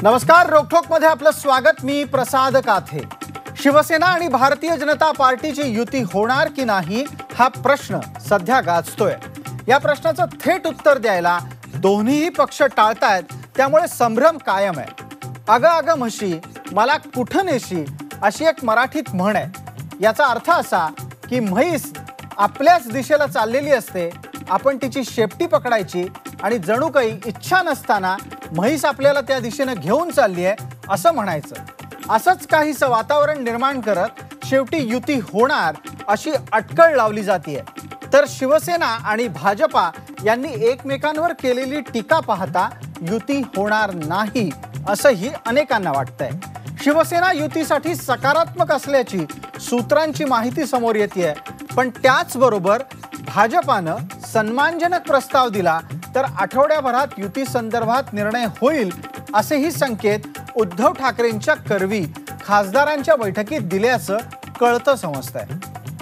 नमस्कार, रोकठोक मध्ये आपलं स्वागत। मी प्रसाद काथे। शिवसेना आणि भारतीय जनता पार्टीची युती होणार की नाही हा प्रश्न सध्या गाजतोय। या प्रश्नाचं थेट उत्तर द्यायला दोन्हीही पक्ष टाळतायत, त्यामुळे संभ्रम कायम आहे। अगं अगं म्हशी मला कुठं नेशी अशी एक मराठीत म्हण आहे। याचा अर्थ असा की म्हैस आपल्याच दिशेला चाललेली असते, आपण तिची शेपटी पकडायची आणि जणू काही इच्छा नसताना म्हैस आपल्याला त्या दिशेने घेऊन चालली आहे असं म्हणायचं। असंच काहीसं वातावरण निर्माण करत शेवटी युती होणार अशी अटकळ लावली जाते। तर शिवसेना आणि भाजपा यांनी एकमेकांवर केलेली टीका पाहता युती होणार नाही असंही अनेकांना वाटतंय। शिवसेना युतीसाठी सकारात्मक असल्याची सूत्रांची माहिती समोर येते, पण त्याचबरोबर भाजपानं सन्मानजनक प्रस्ताव दिला तर आठवड्याभरात युती संदर्भात निर्णय होईल असेही संकेत उद्धव ठाकरेंच्या करवी खासदारांच्या बैठकीत दिल्याचं कळतं समजतंय।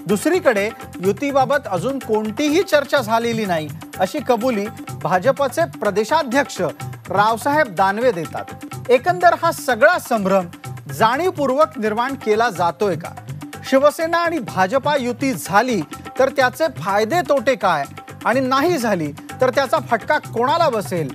दुसरीकडे युतीबाबत अजून कोणतीही चर्चा झालेली नाही अशी कबुली भाजपचे प्रदेशाध्यक्ष रावसाहेब दानवे देतात। एकंदर हा सगळा संभ्रम जाणीवपूर्वक निर्माण केला जातोय का? शिवसेना आणि भाजपा युती झाली तर त्याचे फायदे तोटे काय, आणि नाही झाली तर त्याचा फटका कोणाला बसेल?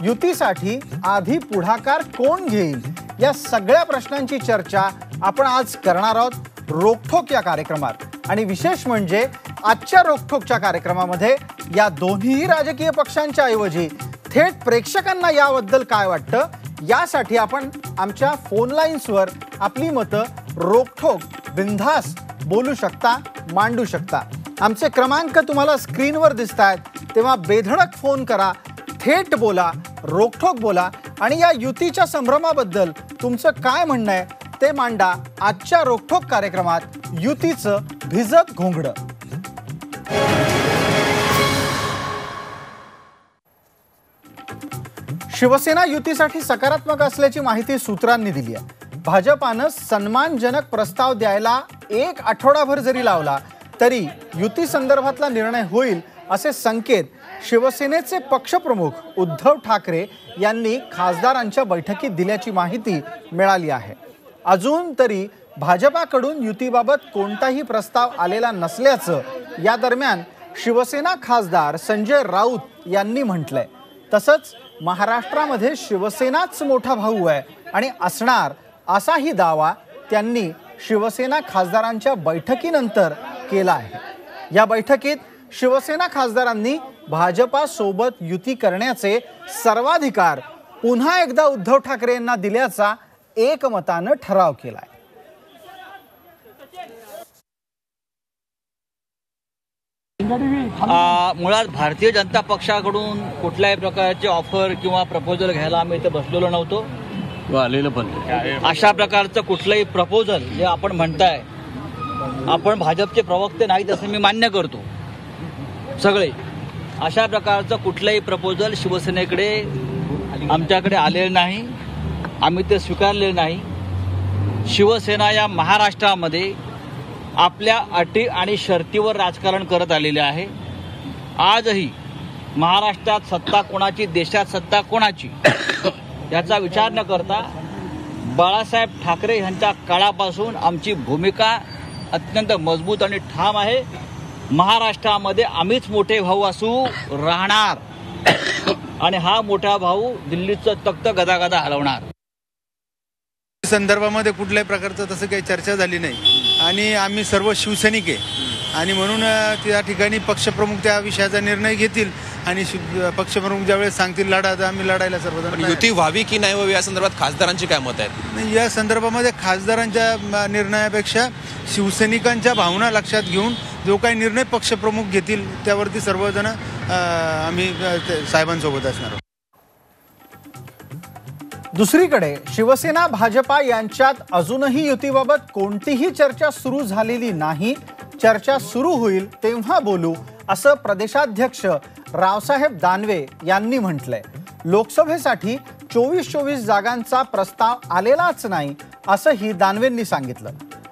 युतीसाठी आधी पुढाकार कोण घेईल? या सगळ्या प्रश्नांची चर्चा आपण आज करणार आहोत रोकठोक या कार्यक्रमात। आणि विशेष म्हणजे आजच्या रोकठोकच्या कार्यक्रमामध्ये या दोन्ही राजकीय पक्षांच्या ऐवजी थेट प्रेक्षकांना याबद्दल काय वाटतं यासाठी आपण आमच्या फोन लाईन्सवर आपली मतं रोकठोक बिनधास्त बोलू शकता, मांडू शकता। आमचे क्रमांक तुम्हाला स्क्रीनवर दिसतायत, तेव्हा बेधडक फोन करा, थेट बोला, रोकठोक बोला आणि या युतीच्या संभ्रमाबद्दल तुमचं काय म्हणणं आहे ते मांडा आजच्या रोकठोक कार्यक्रमात युतीचं भिजत घोंगडं। शिवसेना युतीसाठी सकारात्मक असल्याची माहिती सूत्रांनी दिली आहे। भाजपानं सन्मानजनक प्रस्ताव द्यायला एक आठवडाभर जरी लावला तरी युती संदर्भातला निर्णय होईल असे संकेत शिवसेनेचे पक्षप्रमुख उद्धव ठाकरे यांनी खासदारांच्या बैठकीत दिल्याची माहिती मिळाली आहे। अजून तरी भाजपाकडून युतीबाबत कोणताही प्रस्ताव आलेला नसल्याचं या दरम्यान शिवसेना खासदार संजय राऊत यांनी म्हटलंय। तसंच महाराष्ट्रामध्ये शिवसेनाच मोठा भाऊ आहे आणि असणार असाही दावा त्यांनी शिवसेना खासदारांच्या बैठकीनंतर केला आहे। या बैठकीत शिवसेना खासदारांनी भाजपा सोबत युती करण्याचे सर्वाधिकार पुन्हा एकदा उद्धव ठाकरे यांना दिल्याचा एकमतानं ठराव केलाय। मुळात भारतीय जनता पक्षाकडून कुठल्याही प्रकारचे ऑफर किंवा प्रपोजल घ्यायला आम्ही इथे बसलेलो नव्हतो, आलेलं पण अशा प्रकारचं कुठलंही प्रपोजल जे आपण म्हणताय, आपण भाजपचे प्रवक्ते नाहीत असं मी मान्य करतो। सगळे अशा प्रकारचं कुठलंही प्रपोजल शिवसेनेकडे आमच्याकडे आलेलं नाही, आम्ही ते स्वीकारलेलं नाही। शिवसेना या महाराष्ट्रामध्ये आपल्या अटी आणि शर्तीवर राजकारण करत आलेले आहे। आजही महाराष्ट्रात सत्ता कोणाची, देशात सत्ता कोणाची याचा विचार न करता बाळासाहेब ठाकरे यांच्या काळापासून आमची भूमिका अत्यंत मजबूत आणि ठाम आहे। महाराष्ट्रामध्ये आम्हीच मोठे भाऊ असू राहणार आणि हा मोठा भाऊ दिल्लीचं तख्त गदागदा हलवणार। संदर्भामध्ये कुठल्याही प्रकारचं तसं काही चर्चा झाली नाही आणि आम्ही सर्व शिवसैनिक आहे आणि म्हणून त्या ठिकाणी पक्षप्रमुख त्या विषयाचा निर्णय घेतील आणि पक्षप्रमुख ज्यावेळेस सांगतील लढा तर आम्ही लढायला सर्वजण। युती व्हावी की नाही व्हावी या संदर्भात खासदारांची काय मत आहेत? नाही, या संदर्भामध्ये खासदारांच्या निर्णयापेक्षा शिवसैनिकांच्या भावना लक्षात घेऊन जो काही निर्णय पक्षप्रमुख घेतील त्यावरती सर्वजण आम्ही साहेबांसोबत असणार आहोत। दुसरीकडे शिवसेना भाजपा यांच्यात अजूनही युतीबाबत कोणतीही चर्चा सुरू झालेली नाही। चर्चा सुरू होईल तेव्हा बोलू असं प्रदेशाध्यक्ष रावसाहेब दानवे यांनी म्हटलंय। लोकसभेसाठी 24 जागांचा प्रस्ताव आलेलाच नाही असंही दानवेंनी सांगितलं।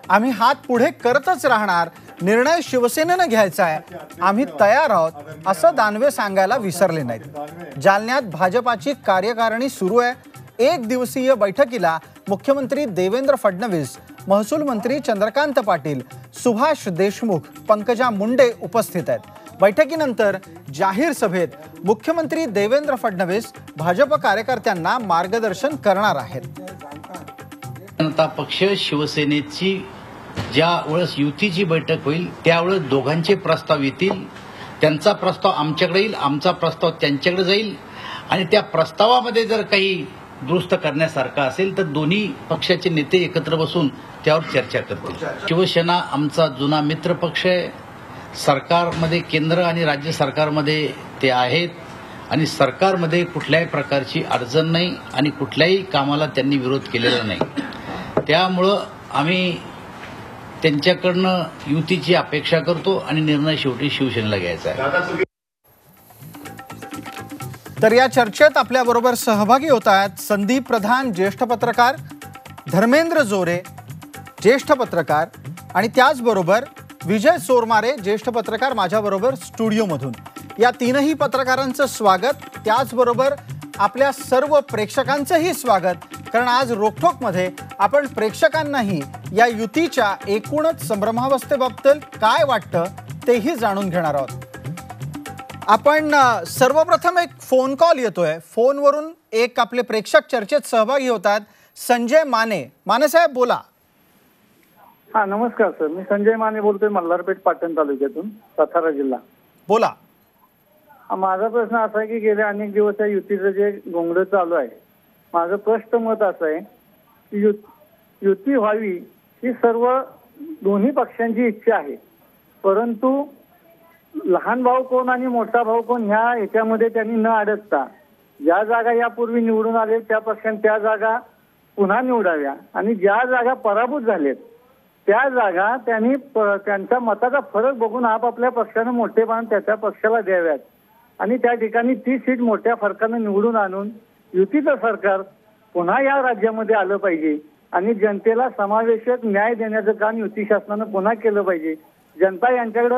आम्ही हात पुढे करतच राहणार, निर्णय शिवसेनेनं घ्यायचा आहे, आम्ही तयार आहोत असं दानवे सांगायला विसरले नाहीत। जालन्यात भाजपाची कार्यकारिणी सुरू आहे। एक दिवसीय बैठकीला मुख्यमंत्री देवेंद्र फडणवीस, महसूल मंत्री चंद्रकांत पाटील, सुभाष देशमुख, पंकजा मुंडे उपस्थित आहेत। बैठकीनंतर जाहीर सभेत मुख्यमंत्री देवेंद्र फडणवीस भाजप कार्यकर्त्यांना मार्गदर्शन करणार आहेत। जनता पक्ष शिवसेनेची ज्या वेळेस युतीची बैठक होईल त्यावेळेस दोघांचे प्रस्ताव येतील, त्यांचा प्रस्ताव आमच्याकडे येईल, आमचा प्रस्ताव त्यांच्याकडे जाईल आणि त्या प्रस्तावामध्ये जर काही दुरुस्त करण्यासारखा असेल तर दोन्ही पक्षाचे नेते एकत्र बसून त्यावर चर्चा करतील। शिवसेना आमचा जुना मित्र पक्ष आहे, सरकारमध्ये केंद्र आणि राज्य सरकारमध्ये ते आहेत आणि सरकारमध्ये कुठल्याही प्रकारची अडचण नाही आणि कुठल्याही कामाला त्यांनी विरोध केलेला नाही। त्यामुळं आम्ही त्यांच्याकडनं युतीची अपेक्षा करतो आणि निर्णय शेवटी शिवसेनेला घ्यायचा आहे। तर या चर्चेत आपल्याबरोबर सहभागी होत आहेत संदीप प्रधान, ज्येष्ठ पत्रकार, धर्मेंद्र जोरे, ज्येष्ठ पत्रकार आणि त्याचबरोबर विजय सोरमारे, ज्येष्ठ पत्रकार माझ्याबरोबर स्टुडिओमधून। या तीनही पत्रकारांचं स्वागत, त्याचबरोबर आपल्या सर्व प्रेक्षकांचंही स्वागत, कारण आज रोखोकमध्ये आपण प्रेक्षकांनाही या युतीच्या एकूणच संभ्रमावस्थेबाबत काय वाटतं तेही जाणून घेणार आहोत। आपण सर्वप्रथम एक फोन कॉल येतोय, फोनवरून एक आपले प्रेक्षक चर्चेत सहभागी होतात, संजय माने। माने साहेब बोला। हा नमस्कार सर, मी संजय माने बोलतोय, मल्हारपेठ पाटण तालुक्यातून, सातारा जिल्हा। बोला। माझा प्रश्न असा आहे की गेल्या अनेक दिवस या युतीचं जे गोंगड चालू आहे, माझं स्पष्ट मत असं आहे की युती व्हावी ही सर्व दोन्ही पक्षांची इच्छा आहे, परंतु लहान भाऊ कोण आणि मोठा भाऊ कोण ह्या याच्यामध्ये त्यांनी न अडकता ज्या जागा यापूर्वी निवडून आले त्या पक्षांनी त्या जागा पुन्हा निवडाव्या आणि ज्या जागा पराभूत झालेत त्या जागा त्यांनी त्यांच्या मताचा फरक बघून आपापल्या पक्षानं मोठेपणा त्या पक्षाला द्याव्यात आणि त्या ठिकाणी ती सीट मोठ्या फरकानं निवडून आणून युतीचं सरकार पुन्हा या राज्यामध्ये आलं पाहिजे आणि जनतेला समावेशक न्याय देण्याचं काम युती शासनानं पुन्हा केलं पाहिजे। जनता यांच्याकडे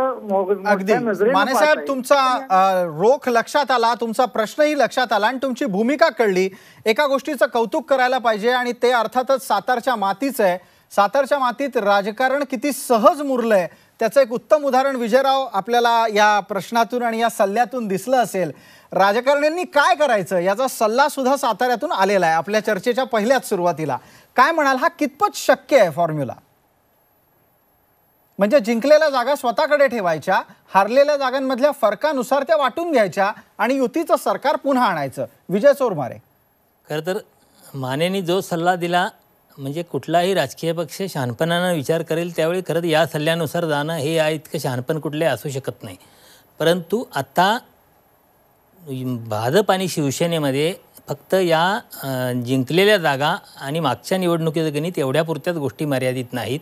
अगदी माने साहेब, तुमचा रोख लक्षात आला, तुमचा प्रश्नही लक्षात आला आणि तुमची भूमिका कळली। एका गोष्टीचं कौतुक करायला पाहिजे आणि ते अर्थातच सातारच्या मातीचं आहे। सातारच्या मातीत राजकारण किती सहज मुरलंय त्याचं एक उत्तम उदाहरण विजयराव आपल्याला या प्रश्नातून आणि या सल्ल्यातून दिसलं असेल। राजकारण्यांनी काय करायचं याचा सल्ला सुद्धा साताऱ्यातून आलेला आहे आपल्या चर्चेच्या पहिल्याच सुरुवातीला। काय म्हणाल, हा कितपत शक्य आहे फॉर्म्युला? म्हणजे जिंकलेल्या जागा स्वतःकडे ठेवायच्या, हारलेल्या जागांमधल्या फरकानुसार त्या वाटून घ्यायच्या आणि युतीचं सरकार पुन्हा आणायचं। विजय सोरमारे, खरं तर मानेनी जो सल्ला दिला म्हणजे कुठलाही राजकीय पक्ष शहाणपणानं विचार करेल त्यावेळी खरं या सल्ल्यानुसार जाणं हे इतकं शहाणपण कुठले असू शकत नाही। परंतु आता भाजप आणि शिवसेनेमध्ये फक्त या जिंकलेल्या जागा आणि मागच्या निवडणुकीचं गणित एवढ्यापुरत्याच गोष्टी मर्यादित नाहीत,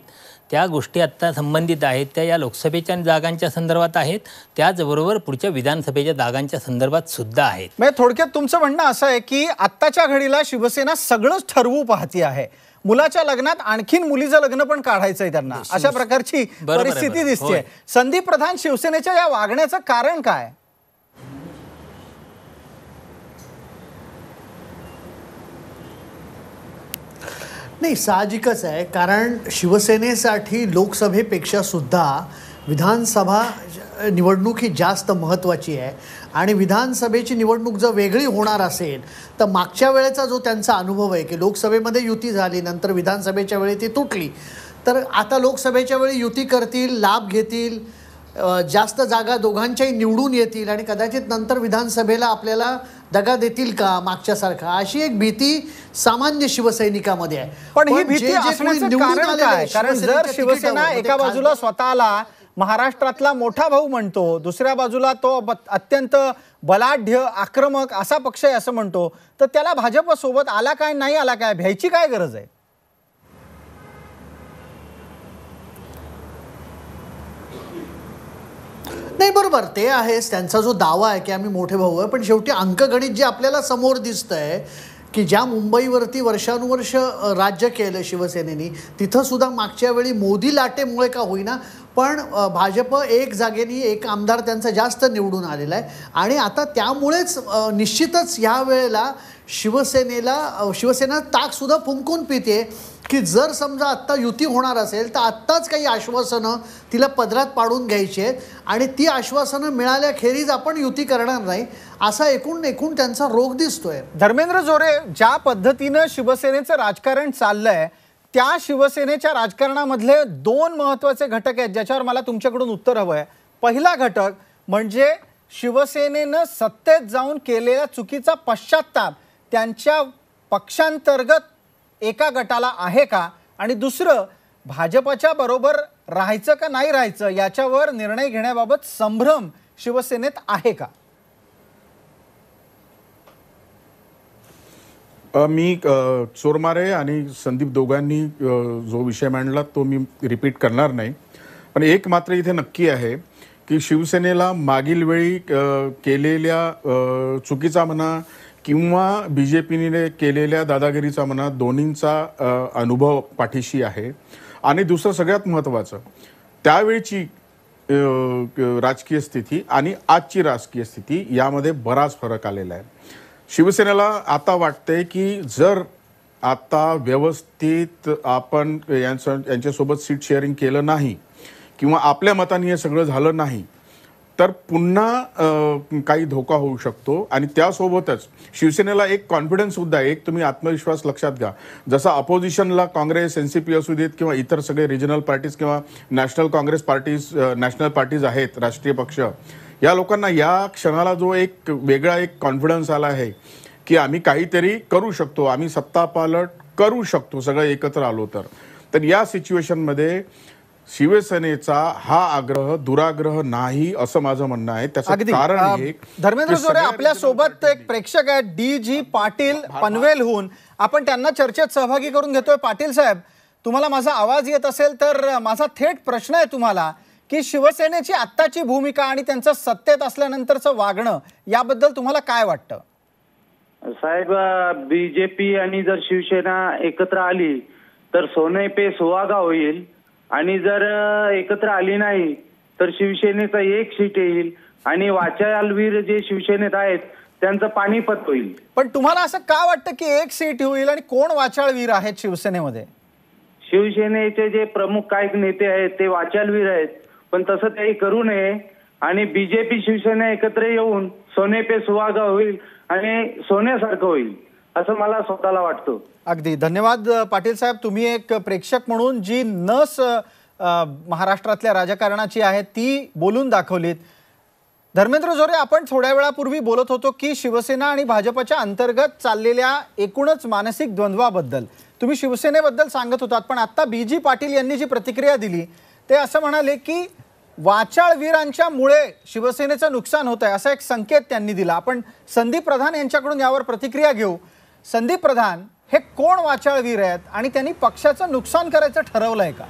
त्या गोष्टी आत्ता संबंधित आहेत त्या या लोकसभेच्या जागांच्या संदर्भात आहेत, त्याचबरोबर पुढच्या विधानसभेच्या जागांच्या संदर्भात सुद्धा आहेत। म्हणजे थोडक्यात तुमचं म्हणणं असं आहे की आत्ताच्या घडीला शिवसेना सगळंच ठरवू पाहती आहे, मुलाच्या लग्नात आणखीन मुलीचं लग्न पण काढायचंय त्यांना, अशा प्रकारची परिस्थिती दिसते। संदीप प्रधान, शिवसेनेच्या या वागण्याचं कारण काय? नाही, साहजिकच आहे, कारण शिवसेनेसाठी लोकसभेपेक्षा सुद्धा विधानसभा निवडणूक ही जास्त महत्त्वाची आहे आणि विधानसभेची निवडणूक जर वेगळी होणार असेल तर मागच्या वेळेचा जो त्यांचा अनुभव आहे की लोकसभेमध्ये युती झाली, नंतर विधानसभेच्या वेळी ती तुटली, तर आता लोकसभेच्या वेळी युती करतील, लाभ घेतील, जास्त जागा दोघांच्याही निवडून येतील आणि कदाचित नंतर विधानसभेला आपल्याला दगा देतील का मागच्यासारखा, अशी एक भीती सामान्य शिवसैनिकामध्ये आहे। पण ही भीती असण्याचं कारण काय? कारण जर शिवसेना एका बाजूला स्वतःला महाराष्ट्रातला मोठा भाऊ म्हणतो, दुसऱ्या बाजूला तो अत्यंत बलाढ्य आक्रमक असा पक्ष आहे असं म्हणतो, तर त्याला भाजप सोबत आला काय नाही आला काय भ्यायची काय गरज आहे? नाही, बरोबर, ते आहेच त्यांचा जो दावा आहे की आम्ही मोठे भाऊ आहे, पण शेवटी अंकगणित जे आपल्याला समोर दिसतंय की ज्या मुंबईवरती वर्षानुवर्ष राज्य केलं शिवसेनेनी, तिथं सुद्धा मागच्या वेळी मोदी लाटेमुळे का होईना पण भाजप एक जागेनी एक आमदार त्यांचा जास्त निवडून आलेला आहे आणि आता त्यामुळेच निश्चितच ह्या वेळेला शिवसेना ताकसुद्धा फुंकून पिते की जर समजा आत्ता युती होणार असेल तर आत्ताच काही आश्वासनं तिला पदरात पाडून घ्यायची आहेत आणि ती आश्वासनं मिळाल्याखेरीज आपण युती करणार नाही असा एकूण त्यांचा रोग दिसतोय. धर्मेंद्र जोरे, ज्या पद्धतीनं शिवसेनेचं राजकारण चाललंय त्या शिवसेनेच्या राजकारणामधले 2 महत्त्वाचे घटक आहेत ज्याच्यावर मला तुमच्याकडून उत्तर हवं आहे. पहिला घटक म्हणजे शिवसेनेनं सत्तेत जाऊन केलेल्या चुकीचा पश्चात्ताप त्यांच्या पक्षांतर्गत एका गटाला आहे का, आणि दुसरं भाजपच्या बरोबर राहायचं का नाही राहायचं याच्यावर निर्णय घेण्याबाबत संभ्रम शिवसेनेत आहे का? मी चोरमारे आणि संदीप दोघांनी जो विषय मांडला तो मी रिपीट करणार नाही, पण एक मात्र इथे नक्की आहे की शिवसेनेला मागील वेळी केलेल्या चुकीचा म्हणा किंवा BJPने केलेल्या दादागिरीचा म्हणा दोन्हींचा अनुभव पाठीशी आहे. आणि दुसरं सगळ्यात महत्त्वाचं त्यावेळची राजकीय स्थिती आणि आजची राजकीय स्थिती यामध्ये बराच फरक आलेला आहे. शिवसेनेला आता वाटते की जर आता व्यवस्थित आपण यांच्यासोबत सीट शेअरिंग केलं नाही किंवा आपल्या मताने हे सगळं झालं नाही तर पुन्हा काही धोका होऊ शकतो. आणि त्यासोबतच शिवसेनेला एक कॉन्फिडन्स सुद्धा आहे, एक तुम्ही आत्मविश्वास लक्षात घ्या. जसा अपोजिशनला काँग्रेस, NCP असू देत किंवा इतर सगळे रिजनल पार्टीज किंवा national Congress parties, national parties आहेत, राष्ट्रीय पक्ष, या लोकांना या क्षणाला जो एक वेगळा एक कॉन्फिडन्स आला आहे की आम्ही काहीतरी करू शकतो, आम्ही सत्ता पालट करू शकतो सगळं एकत्र आलो तर या सिच्युएशनमध्ये शिवसेनेचा हा आग्रह दुराग्रह नाही असं माझं म्हणणं आहे. त्याचं कारण धर्मेंद्र जोरे आपल्या सोबत एक प्रेक्षक आहेत DG पाटील पनवेलहून, आपण त्यांना चर्चेत सहभागी करून घेतोय. पाटील साहेब, तुम्हाला माझा आवाज येत असेल तर माझा थेट प्रश्न आहे तुम्हाला की शिवसेनेची आत्ताची भूमिका आणि त्यांचं सत्तेत असल्यानंतरचं वागणं याबद्दल तुम्हाला काय वाटतं? साहेब, BJP आणि जर शिवसेना एकत्र आली तर सोने पे सुहागा होईल आणि जर एकत्र आली नाही तर शिवसेनेचा 1 सीट येईल आणि वाचालवीर जे शिवसेनेत आहेत त्यांचं पाणीपत होईल. पण तुम्हाला असं का वाटतं की 1 सीट होईल आणि कोण वाचाळवीर आहेत शिवसेनेमध्ये? शिवसेनेचे जे प्रमुख काही नेते आहेत ते वाचालवीर आहेत, पण तसं काही करू नये आणि BJP शिवसेना एकत्र येऊन सोने पे सुहागा होईल आणि सोन्यासारखं होईल असं मला स्वतःला वाटतं. अगदी धन्यवाद पाटील साहेब. तुम्ही एक प्रेक्षक म्हणून जी नस महाराष्ट्रातल्या राजकारणाची आहे ती बोलून दाखवलीत. धर्मेंद्र जोरे, आपण थोड्या वेळापूर्वी बोलत होतो की शिवसेना आणि भाजपच्या अंतर्गत चाललेल्या एकूणच मानसिक द्वंद्वाबद्दल तुम्ही शिवसेनेबद्दल सांगत होतात, पण आता BG पाटील यांनी जी प्रतिक्रिया दिली ते असं म्हणाले की वाचाळवीरांच्या मुळे शिवसेनेचं नुकसान होत आहे असा एक संकेत त्यांनी दिला. आपण संदीप प्रधान यांच्याकडून यावर प्रतिक्रिया घेऊ. संदीप प्रधान, हे कोण वाचाळवीर आहेत आणि त्यांनी पक्षाचं नुकसान करायचं ठरवलंय का?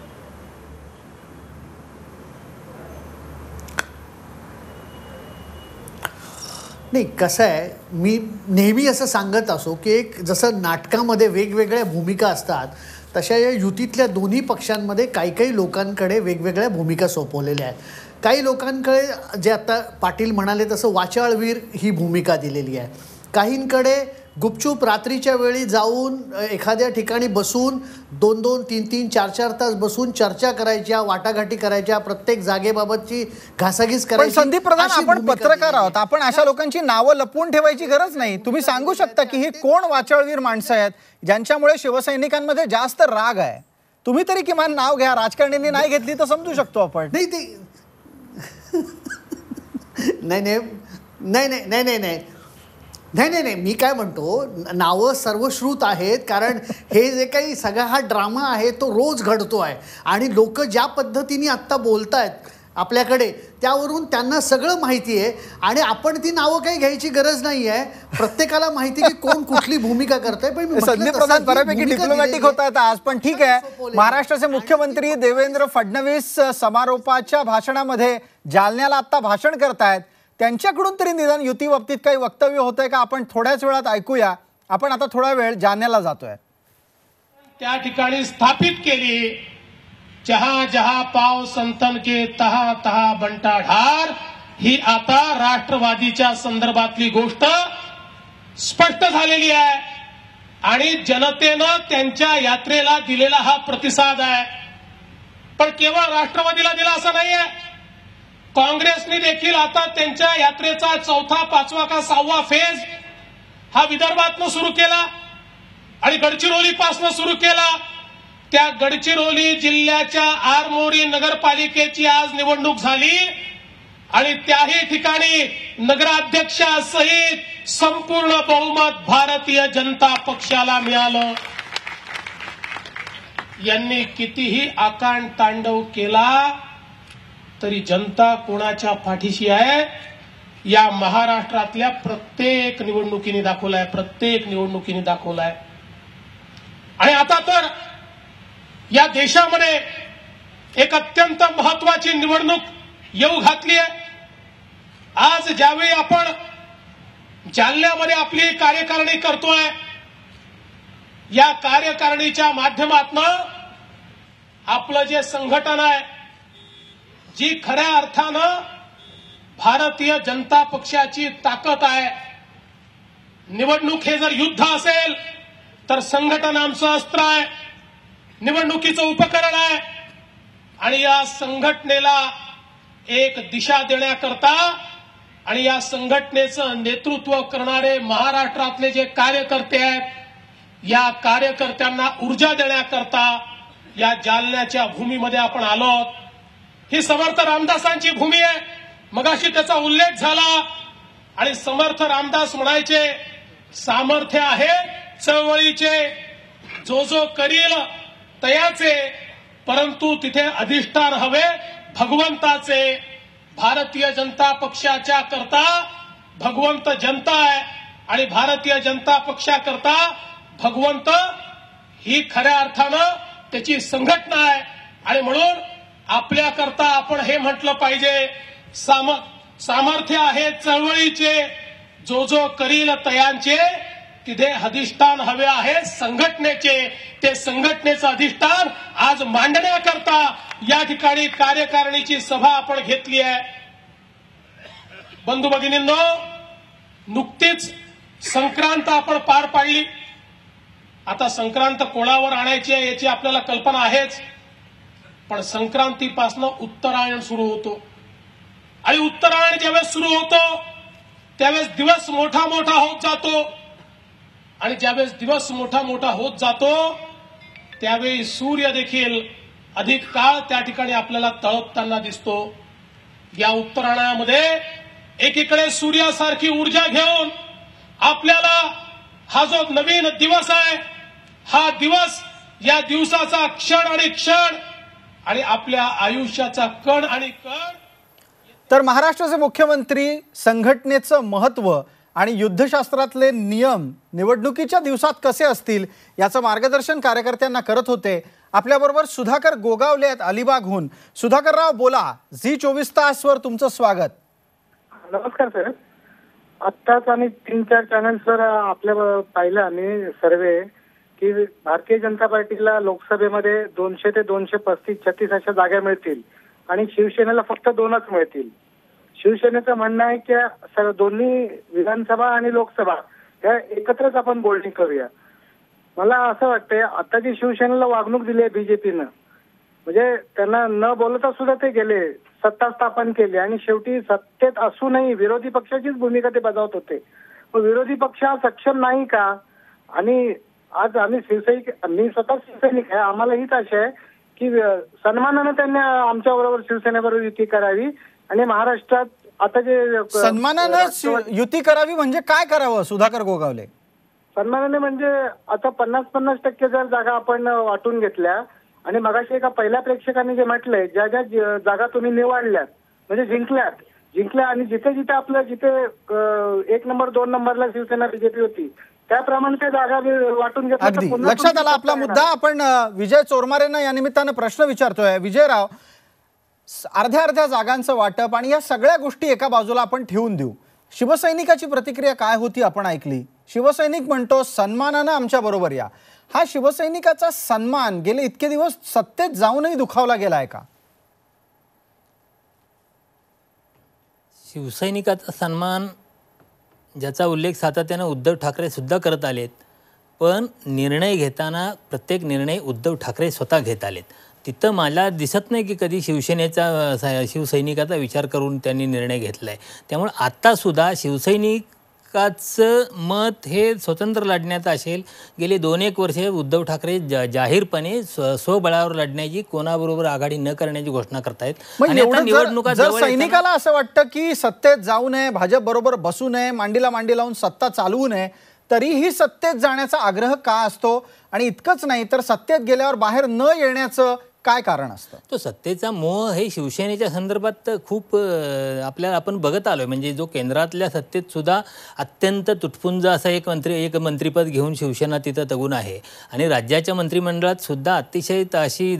नाही, कसं आहे, मी नेहमी असं सांगत असो की एक जसं नाटकामध्ये वेगवेगळ्या भूमिका असतात तशा या युतीतल्या दोन्ही पक्षांमध्ये काही लोकांकडे वेगवेगळ्या भूमिका सोपवलेल्या आहेत. काही लोकांकडे जे आता पाटील म्हणाले तसं वाचाळवीर ही भूमिका दिलेली आहे. काहींकडे गुपचूप रात्रीच्या वेळी जाऊन एखाद्या ठिकाणी बसून 2-2, 3-3, 4-4 तास बसून चर्चा करायच्या, वाटाघाटी करायच्या, प्रत्येक जागेबाबतची घासाघीस करायची. संदीप प्रधान, आपण पत्रकार आहोत, आपण अशा लोकांची नावं लपवून ठेवायची गरज नाही. तुम्ही सांगू शकता की ही कोण वाचाळवीर माणसं आहेत ज्यांच्यामुळे शिवसैनिकांमध्ये जास्त राग आहे? तुम्ही तरी किमान नाव घ्या. राजकारण्यांनी नाही घेतली तर समजू शकतो आपण. नाही ते नाही, मी काय म्हणतो, नावं सर्वश्रुत आहेत, कारण हे जे काही सगळा हा ड्रामा आहे तो रोज घडतो आहे आणि लोक ज्या पद्धतीने आत्ता बोलत आहेत आपल्याकडे त्यावरून त्यांना सगळं माहिती आहे आणि आपण ती नावं काही घ्यायची गरज नाही आहे. प्रत्येकाला माहिती की कोण कुठली भूमिका करतंय. पण संदीप प्रधान बऱ्यापैकी डिप्लोमॅटिक होत आहेत आज, पण ठीक आहे. महाराष्ट्राचे मुख्यमंत्री देवेंद्र फडणवीस समारोपाच्या भाषणामध्ये जालन्याला आता भाषण करतायत. त्यांच्याकडून तरी निदान युती बाबतीत काही वक्तव्य होतंय का? आपण थोड्याच वेळात ऐकूया. आपण आता थोडा वेळ जालन्याला जातोय. त्या ठिकाणी स्थापित केली. जहा जहा पाव संतन के तहा तहा बंटा ढार, ही आता राष्ट्रवादीच्या संदर्भातली गोष्ट स्पष्ट झालेली आहे आणि जनतेनं त्यांच्या यात्रेला दिलेला हा प्रतिसाद आहे. पण केवळ राष्ट्रवादीला दिला असं नाहीये, काँग्रेसने देखील आता त्यांच्या यात्रेचा 4था, 5वा का 6वा फेज हा विदर्भातनं सुरू केला आणि गडचिरोलीपासून सुरू केला. त्या गडचिरोली जिल्ह्याच्या आरमोरी नगरपालिकेची आज निवडणूक झाली आणि त्याही ठिकाणी नगराध्यक्षासहित संपूर्ण बहुमत भारतीय जनता पक्षाला मिळालं. यांनी कितीही आकांड तांडव केला तरी जनता कोणाच्या पाठीशी आहे या महाराष्ट्रातल्या प्रत्येक निवडणुकीने दाखवलाय, प्रत्येक निवडणुकीने दाखवलाय. आणि आता तर या देशामध्ये एक अत्यंत महत्वाची निवडणूक येऊ घातली आहे. आज ज्यावेळी आपण जालन्यामध्ये आपली कार्यकारिणी करतोय, या कार्यकारिणीच्या माध्यमातून आपलं जे संघटन आहे, जी खऱ्या अर्थानं भारतीय जनता पक्षाची ताकद आहे. निवडणूक हे जर युद्ध असेल तर संघटन आमचं अस्त्र आहे, निवडणुकीचं उपकरण आहे आणि या संघटनेला एक दिशा देण्याकरता आणि या संघटनेचं नेतृत्व करणारे महाराष्ट्रातले जे कार्यकर्ते आहेत, या कार्यकर्त्यांना ऊर्जा देण्याकरता या जालन्याच्या भूमीमध्ये आपण आलो आहोत. ही समर्थ रामदासांची भूमी आहे, मगाशी त्याचा उल्लेख झाला. आणि समर्थ रामदास म्हणायचे, सामर्थ्य आहे चळवळीचे, जो जो करील तयाचे, परंतु तिथे अधिष्ठान हवे भगवंताचे. भारतीय जनता पक्षाच्या करता भगवंत जनता आहे आणि भारतीय जनता पक्षाकरता भगवंत ही खऱ्या अर्थानं त्याची संघटना आहे. आणि म्हणून आपल्याकरता आपण हे म्हटलं पाहिजे, सामर्थ्य आहे चळवळीचे, जो जो करील तयांचे, तिथे अधिष्ठान हवे आहे संघटनेचे. ते संघटनेचं अधिष्ठान आज मांडण्याकरता या ठिकाणी कार्यकारिणीची सभा आपण घेतली आहे. बंधू भगिनींनो, नुकतीच संक्रांत आपण पार पाडली. आता संक्रांत कोणावर आणायची आहे याची आपल्याला कल्पना आहेच, पण संक्रांतीपासून उत्तरायण सुरू होतो आणि उत्तरायण ज्यावेळेस सुरू होतो त्यावेळेस दिवस मोठा मोठा होत जातो आणि ज्यावेळेस दिवस मोठा मोठा होत जातो त्यावेळी सूर्य देखील अधिक काळ त्या ठिकाणी आपल्याला तळपताना दिसतो. या उत्तरायणामध्ये एकीकडे सूर्यासारखी ऊर्जा घेऊन आपल्याला हा जो नवीन दिवस आहे, हा दिवस, या दिवसाचा क्षण आणि क्षण आणि आपल्या आयुष्याचा कण आणि कण. तर महाराष्ट्राचे मुख्यमंत्री संघटनेचं महत्त्व आणि युद्धशास्त्रातले नियम निवडणुकीच्या दिवसात कसे असतील याचं मार्गदर्शन कार्यकर्त्यांना करत होते. आपल्याबरोबर सुधाकर गोगावले आहेत अलिबागहून. सुधाकरराव बोला, झी24 तासवर तुमचं स्वागत. नमस्कार सर. आत्ताच आम्ही 3-4 चॅनल्सवर आपल्या पाहिलं आम्ही सर्वे की भारतीय जनता पार्टीला लोकसभेमध्ये 200 ते 235-36 अशा जागा मिळतील आणि शिवसेनेला फक्त 2च मिळतील. शिवसेनेचं म्हणणं आहे की दोन्ही विधानसभा आणि लोकसभा या एकत्रच आपण बोलणी करूया. मला असं वाटतंय आता जी शिवसेनेला वागणूक दिली आहे बीजेपीनं, म्हणजे त्यांना न बोलता सुद्धा ते गेले, सत्ता स्थापन केली आणि शेवटी सत्तेत असूनही विरोधी पक्षाचीच भूमिका ते बजावत होते. मग विरोधी पक्ष हा सक्षम नाही का? आणि आज आम्ही शिवसैनिक, मी स्वतः शिवसैनिक आहे, आम्हाला हीच आशा आहे की सन्मानानं त्यांनी आमच्या बरोबर शिवसेनेबरोबर युती करावी आणि महाराष्ट्रात आता जे सन्मानानं युती करावी म्हणजे काय करावं सुधाकर गोगावले? सन्मानाने म्हणजे आता 50-50% जर जागा आपण वाटून घेतल्या आणि मगाशी एका पहिल्या प्रेक्षकाने जे म्हटलंय, ज्या ज्या जागा तुम्ही निवडल्यात म्हणजे जिंकल्या आणि जिथे जिथे आपलं जिथे 1 नंबर 2 नंबरला शिवसेना बीजेपी होती त्याप्रमाणे त्या जागा वाटून घेतल्या. अगदी लक्षात आला आपला मुद्दा. आपण विजय चोरमारेंना या निमित्तानं प्रश्न विचारतोय. विजयराव, अर्ध्या जागांचं वाटप आणि या सगळ्या गोष्टी एका बाजूला आपण ठेवून देऊ, शिवसैनिकाची प्रतिक्रिया काय होती आपण ऐकली. शिवसैनिक म्हणतो सन्मानानं आमच्या बरोबर या. हा शिवसैनिकाचा सन्मान गेले इतके दिवस सत्तेत जाऊनही दुखावला गेलाय का? शिवसैनिकाचा सन्मान ज्याचा उल्लेख सातत्यानं उद्धव ठाकरे सुद्धा करत आलेत, पण निर्णय घेताना प्रत्येक निर्णय उद्धव ठाकरे स्वतः घेत आलेत. तिथं मला दिसत नाही की कधी शिवसैनिकाचा विचार करून त्यांनी निर्णय घेतला आहे. त्यामुळे आत्तासुद्धा शिवसैनिकाचं मत हे स्वतंत्र लढण्याचं असेल. गेले 2-1 वर्षे उद्धव ठाकरे जाहीरपणे स्वबळावर लढण्याची, कोणाबरोबर आघाडी न करण्याची घोषणा करतायत. आणि आता निवडणुका जर सैनिकाला असं वाटतं की सत्तेत जाऊ नये, भाजप बरोबर बसू नये, मांडीला मांडी लावून सत्ता चालवू नये, तरीही सत्तेत जाण्याचा आग्रह का असतो? आणि इतकंच नाही तर सत्तेत गेल्यावर बाहेर न येण्याचं काय कारण असतं? तो सत्तेचा मोह हे शिवसेनेच्या संदर्भात खूप आपल्याला आपण बघत आलोय. म्हणजे जो केंद्रातल्या सत्तेत सुद्धा अत्यंत तुटपुंज असं एक मंत्रिपद घेऊन शिवसेना तिथं तगून आहे. आणि राज्याच्या मंत्रिमंडळात सुद्धा अतिशय अशी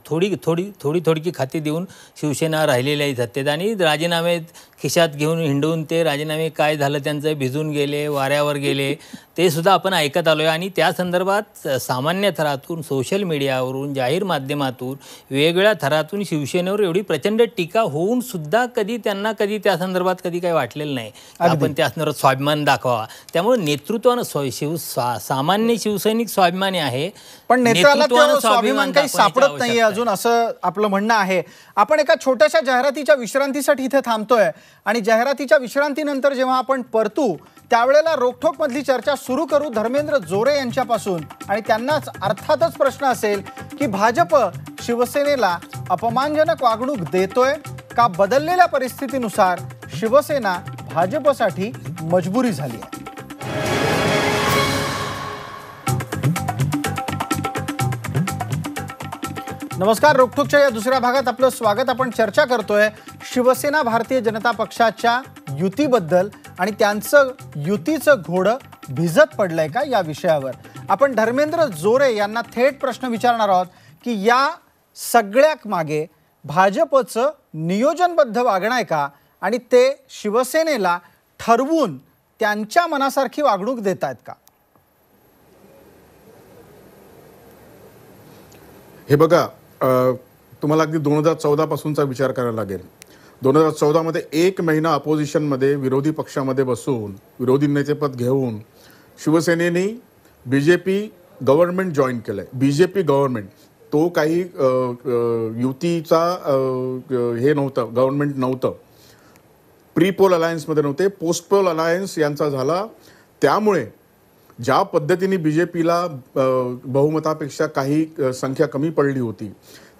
थोडी खाती देऊन शिवसेना राहिलेली आहे सत्तेत. आणि राजीनामे खिशात घेऊन हिंडून ते राजीनामे काय झालं त्यांचं, भिजून गेले, वाऱ्यावर गेले, ते सुद्धा आपण ऐकत आलोय. आणि त्या संदर्भात सामान्य थरातून, सोशल मीडियावरून, जाहीर माध्यमातून, वेगवेगळ्या थरातून शिवसेनेवर एवढी प्रचंड टीका होऊन सुद्धा कधी त्या संदर्भात कधी काही वाटलेलं नाही. आपण त्या संदर्भात स्वाभिमान दाखवा. त्यामुळे नेतृत्वानं सामान्य शिवसैनिक स्वाभिमानी आहे, पण नेतृत्वाला स्वाभिमान काही सापडत नाहीये अजून, असं आपलं म्हणणं आहे. आपण एका छोट्याशा जाहिरातीच्या विश्रांतीसाठी इथे थांबतोय आणि जाहिरातीच्या विश्रांतीनंतर जेव्हा आपण परतू त्यावेळेला रोखठोक मधली चर्चा सुरू करू धर्मेंद्र जोरे यांच्यापासून. आणि त्यांनाच अर्थातच प्रश्न असेल की भाजप शिवसेनेला अपमानजनक वागणूक देतोय का? बदललेल्या परिस्थितीनुसार शिवसेना भाजपसाठी मजबुरी झाली आहे. नमस्कार, रोखठोकच्या या दुसऱ्या भागात आपलं स्वागत. आपण चर्चा करतोय शिवसेना भारतीय जनता पक्षाच्या युतीबद्दल आणि त्यांचं युतीचं घोडं भिजत पडलंय का या विषयावर. आपण धर्मेंद्र जोरे यांना थेट प्रश्न विचारणार आहोत की या सगळ्या मागे भाजपचं नियोजनबद्ध वागणं आहे का आणि ते शिवसेनेला ठरवून त्यांच्या मनासारखी वागणूक देत आहेत का? हे बघा, तुम्हाला अगदी 2014 पासूनचा विचार करायला लागेल. 2014 मध्ये 1 महिना अपोजिशनमध्ये विरोधी पक्षामध्ये बसून विरोधी नेतेपद घेऊन शिवसेनेने बीजेपी गव्हर्नमेंट जॉईन केलंय. बीजेपी गव्हर्नमेंट तो काही युतीचा हे नव्हतं, गव्हर्नमेंट नव्हतं. प्री पोल अलायन्समध्ये नव्हते, पोस्ट पोल अलायन्स यांचा झाला. त्यामुळे ज्या पद्धतीने बीजेपीला बहुमतापेक्षा काही संख्या कमी पडली होती,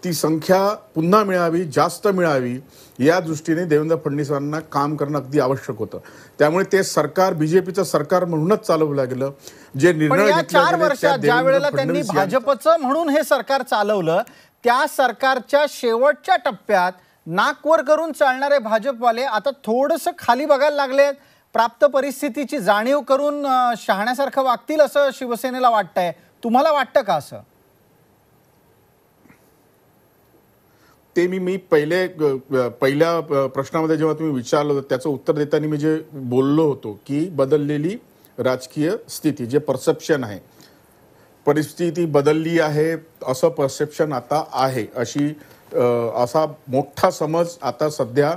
ती संख्या पुन्हा मिळावी, जास्त मिळावी या दृष्टीने देवेंद्र फडणवीसांना काम करणं अगदी आवश्यक होतं. त्यामुळे ते सरकार बीजेपीचं सरकार म्हणूनच चालवलं गेलं. जे निर्णय 4 वर्षात ज्या वेळेला त्यांनी भाजपचं म्हणून हे सरकार चालवलं, त्या सरकारच्या शेवटच्या टप्प्यात नाकवर करून चालणारे भाजपवाले आता थोडंसं खाली बघायला लागलेत. प्राप्त परिस्थितीची जाणीव करून शहाण्यासारखं वागतील असं शिवसेनेला वाटतंय. तुम्हाला वाटतं का असं? ते मी पहिल्या प्रश्नामध्ये जेव्हा तुम्ही विचारलं त्याचं उत्तर देताना मी जे बोललो होतो की बदललेली राजकीय स्थिती, जे परसेप्शन आहे, परिस्थिती बदलली आहे असं परसेप्शन आता आहे, असा मोठा समज आता सध्या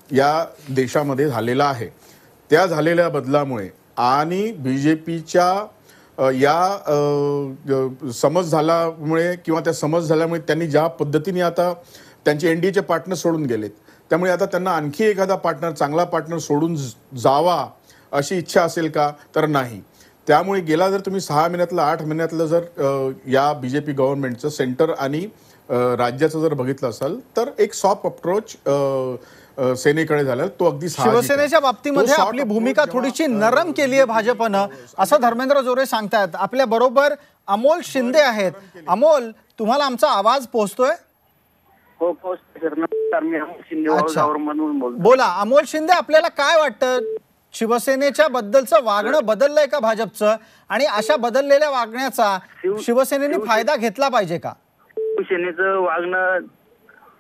या देशामध्ये झालेला आहे. त्या झालेल्या बदलामुळे आणि बीजेपीच्या या समज झाल्यामुळे किंवा त्या समज झाल्यामुळे त्यांनी ज्या पद्धतीने आता त्यांचे एनडीएचे पार्टनर सोडून गेलेत, त्यामुळे आता त्यांना आणखी एखादा पार्टनर, चांगला पार्टनर सोडून जावा अशी इच्छा असेल का? तर नाही. त्यामुळे गेला जर तुम्ही 6 महिन्यातलं 8 महिन्यातलं जर या बीजेपी गव्हर्नमेंटचं सेंटर आणि राज्याचं जर बघितलं असेल तर एक सॉफ्ट अप्रोच सेनेकडे झाला. तो अगदी शिवसेनेच्या बाबतीमध्ये आपली भूमिका थोडीशी नरम केली आहे भाजपनं, असं धर्मेंद्र जोरे सांगतात. आपल्या बरोबर अमोल शिंदे आहेत. अमोल, तुम्हाला आमचा आवाज पोहोचतोय? हो, बोला अमोल शिंदे, आपल्याला काय वाटतं शिवसेनेच्या बद्दलचं वागणं बदललंय का भाजपचं, आणि अशा बदललेल्या वागण्याचा शिवसेनेने फायदा घेतला पाहिजे का? शिवसेनेचं वागणं